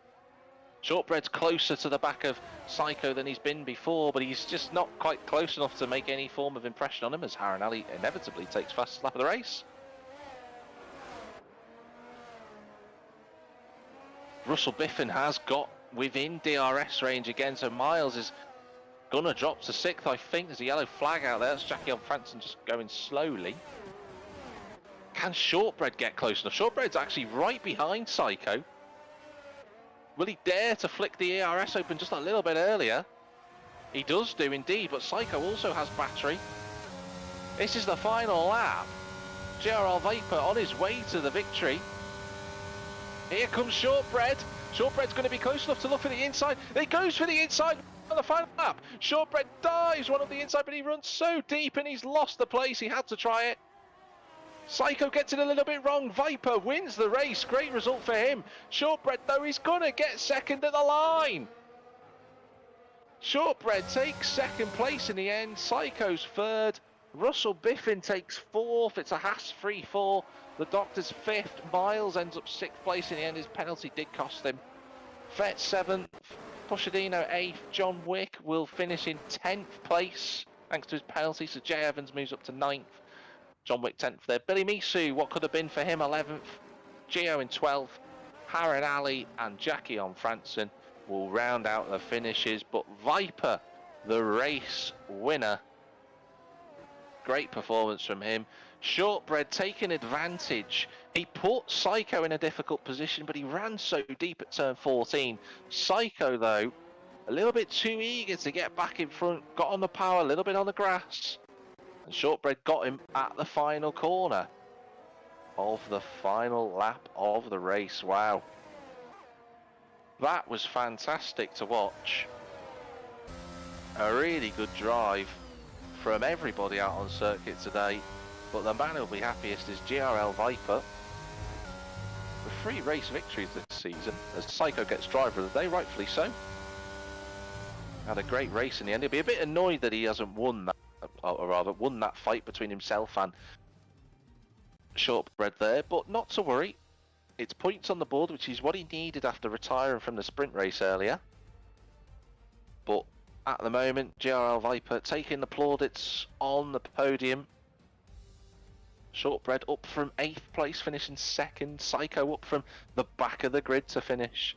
Shortbread's closer to the back of Psycho than he's been before, but he's just not quite close enough to make any form of impression on him as Harren-Ali inevitably takes fastest lap of the race. Russell Biffin has got within DRS range again, so Miles is going to drop to 6th, I think. There's a yellow flag out there. That's Jackie Franson just going slowly. Can Shortbread get close enough? Shortbread's actually right behind Psycho. Will he dare to flick the ERS open just a little bit earlier? He does do indeed, but Psycho also has battery. This is the final lap. GRL Viper on his way to the victory. Here comes Shortbread. Shortbread's going to be close enough to look for the inside. He goes for the inside on the final lap. Shortbread dives one on the inside, but he runs so deep and he's lost the place. He had to try it. Psycho gets it a little bit wrong. Viper wins the race. Great result for him. Shortbread, though, he's going to get second at the line. Shortbread takes second place in the end. Psycho's third. Russell Biffin takes fourth. It's a Haas 3-4. The Doctor's fifth. Miles ends up sixth place in the end. His penalty did cost him. Fett seventh. Pushadino eighth. John Wick will finish in 10th place thanks to his penalty. So Jay Evans moves up to 9th. John Wick 10th there. Billy Misu, what could have been for him, 11th. Gio in 12th. Harren Ali and Jackie on Franson will round out the finishes. But Viper, the race winner. Great performance from him. Shortbread taking advantage. He put Psycho in a difficult position, but he ran so deep at turn 14. Psycho, though, a little bit too eager to get back in front. Got on the power, a little bit on the grass. And Shortbread got him at the final corner of the final lap of the race. Wow. That was fantastic to watch. A really good drive from everybody out on circuit today, but the man who'll be happiest is GRL Viper with 3 race victories this season as Psycho gets driver of the day, rightfully so. Had a great race in the end. He'll be a bit annoyed that he hasn't won that, or rather won that fight between himself and Shortbread there, but not to worry. It's points on the board, which is what he needed after retiring from the sprint race earlier. But at the moment, GRL Viper taking the plaudits on the podium. Shortbread up from 8th place, finishing 2nd. Psycho up from the back of the grid to finish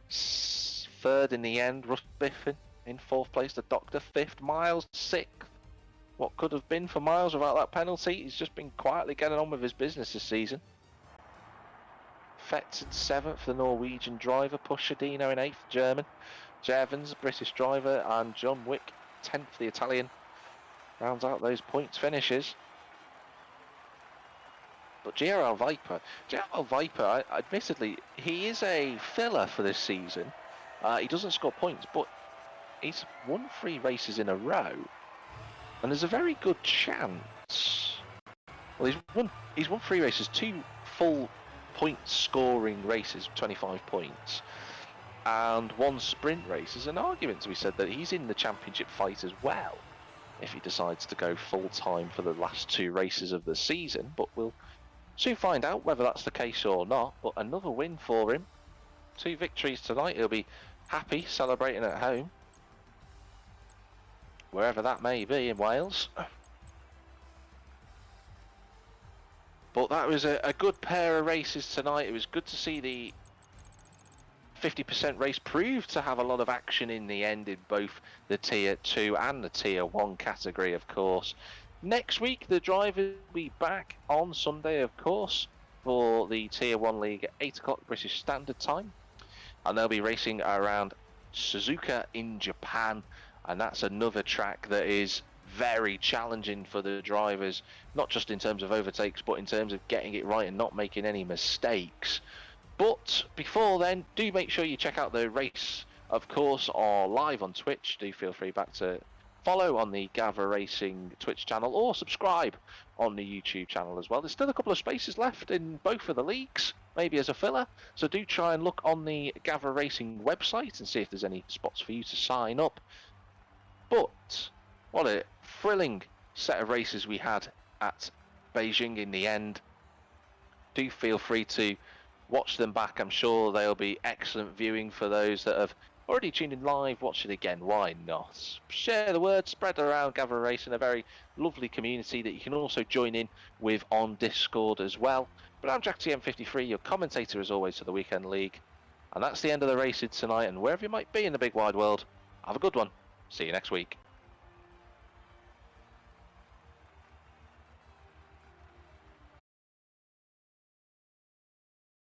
3rd in the end. Russ Biffin in 4th place. The Doctor 5th. Miles 6th. What could have been for Miles without that penalty? He's just been quietly getting on with his business this season. Fetz in 7th, the Norwegian driver. Pushadino in 8th, German. Evans, British driver, and John Wick, 10th, the Italian, rounds out those points finishes. But GRL Viper, admittedly, he is a filler for this season. He doesn't score points, but he's won 3 races in a row, and there's a very good chance. Well, he's won 3 races, 2 full point scoring races, 25 points. And 1 sprint race. There's an argument to be said that he's in the championship fight as well if he decides to go full time for the last 2 races of the season, but we'll soon find out whether that's the case or not. But another win for him, 2 victories tonight. He'll be happy celebrating at home, wherever that may be in Wales. But that was a good pair of races tonight. It was good to see the 50% race proved to have a lot of action in the end in both the Tier 2 and the Tier 1 category, of course. Next week, the drivers will be back on Sunday, of course, for the Tier 1 League at 8 o'clock British Standard Time. And they'll be racing around Suzuka in Japan. And that's another track that is very challenging for the drivers, not just in terms of overtakes, but in terms of getting it right and not making any mistakes. But before then, do make sure you check out the race, of course, or live on Twitch. Do feel free back to follow on the Gavra Racing Twitch channel or subscribe on the YouTube channel as well. There's still a couple of spaces left in both of the leagues, maybe as a filler. So do try and look on the Gavra Racing website and see if there's any spots for you to sign up. But what a thrilling set of races we had at Beijing in the end. Do feel free to watch them back. I'm sure they'll be excellent viewing for those that have already tuned in live. Watch it again, why not? Share the word, spread around Gavra Racing, a very lovely community that you can also join in with on Discord as well. But I'm Jack TM53, your commentator as always for the Weekend League. And that's the end of the racing tonight, and wherever you might be in the big wide world, have a good one. See you next week.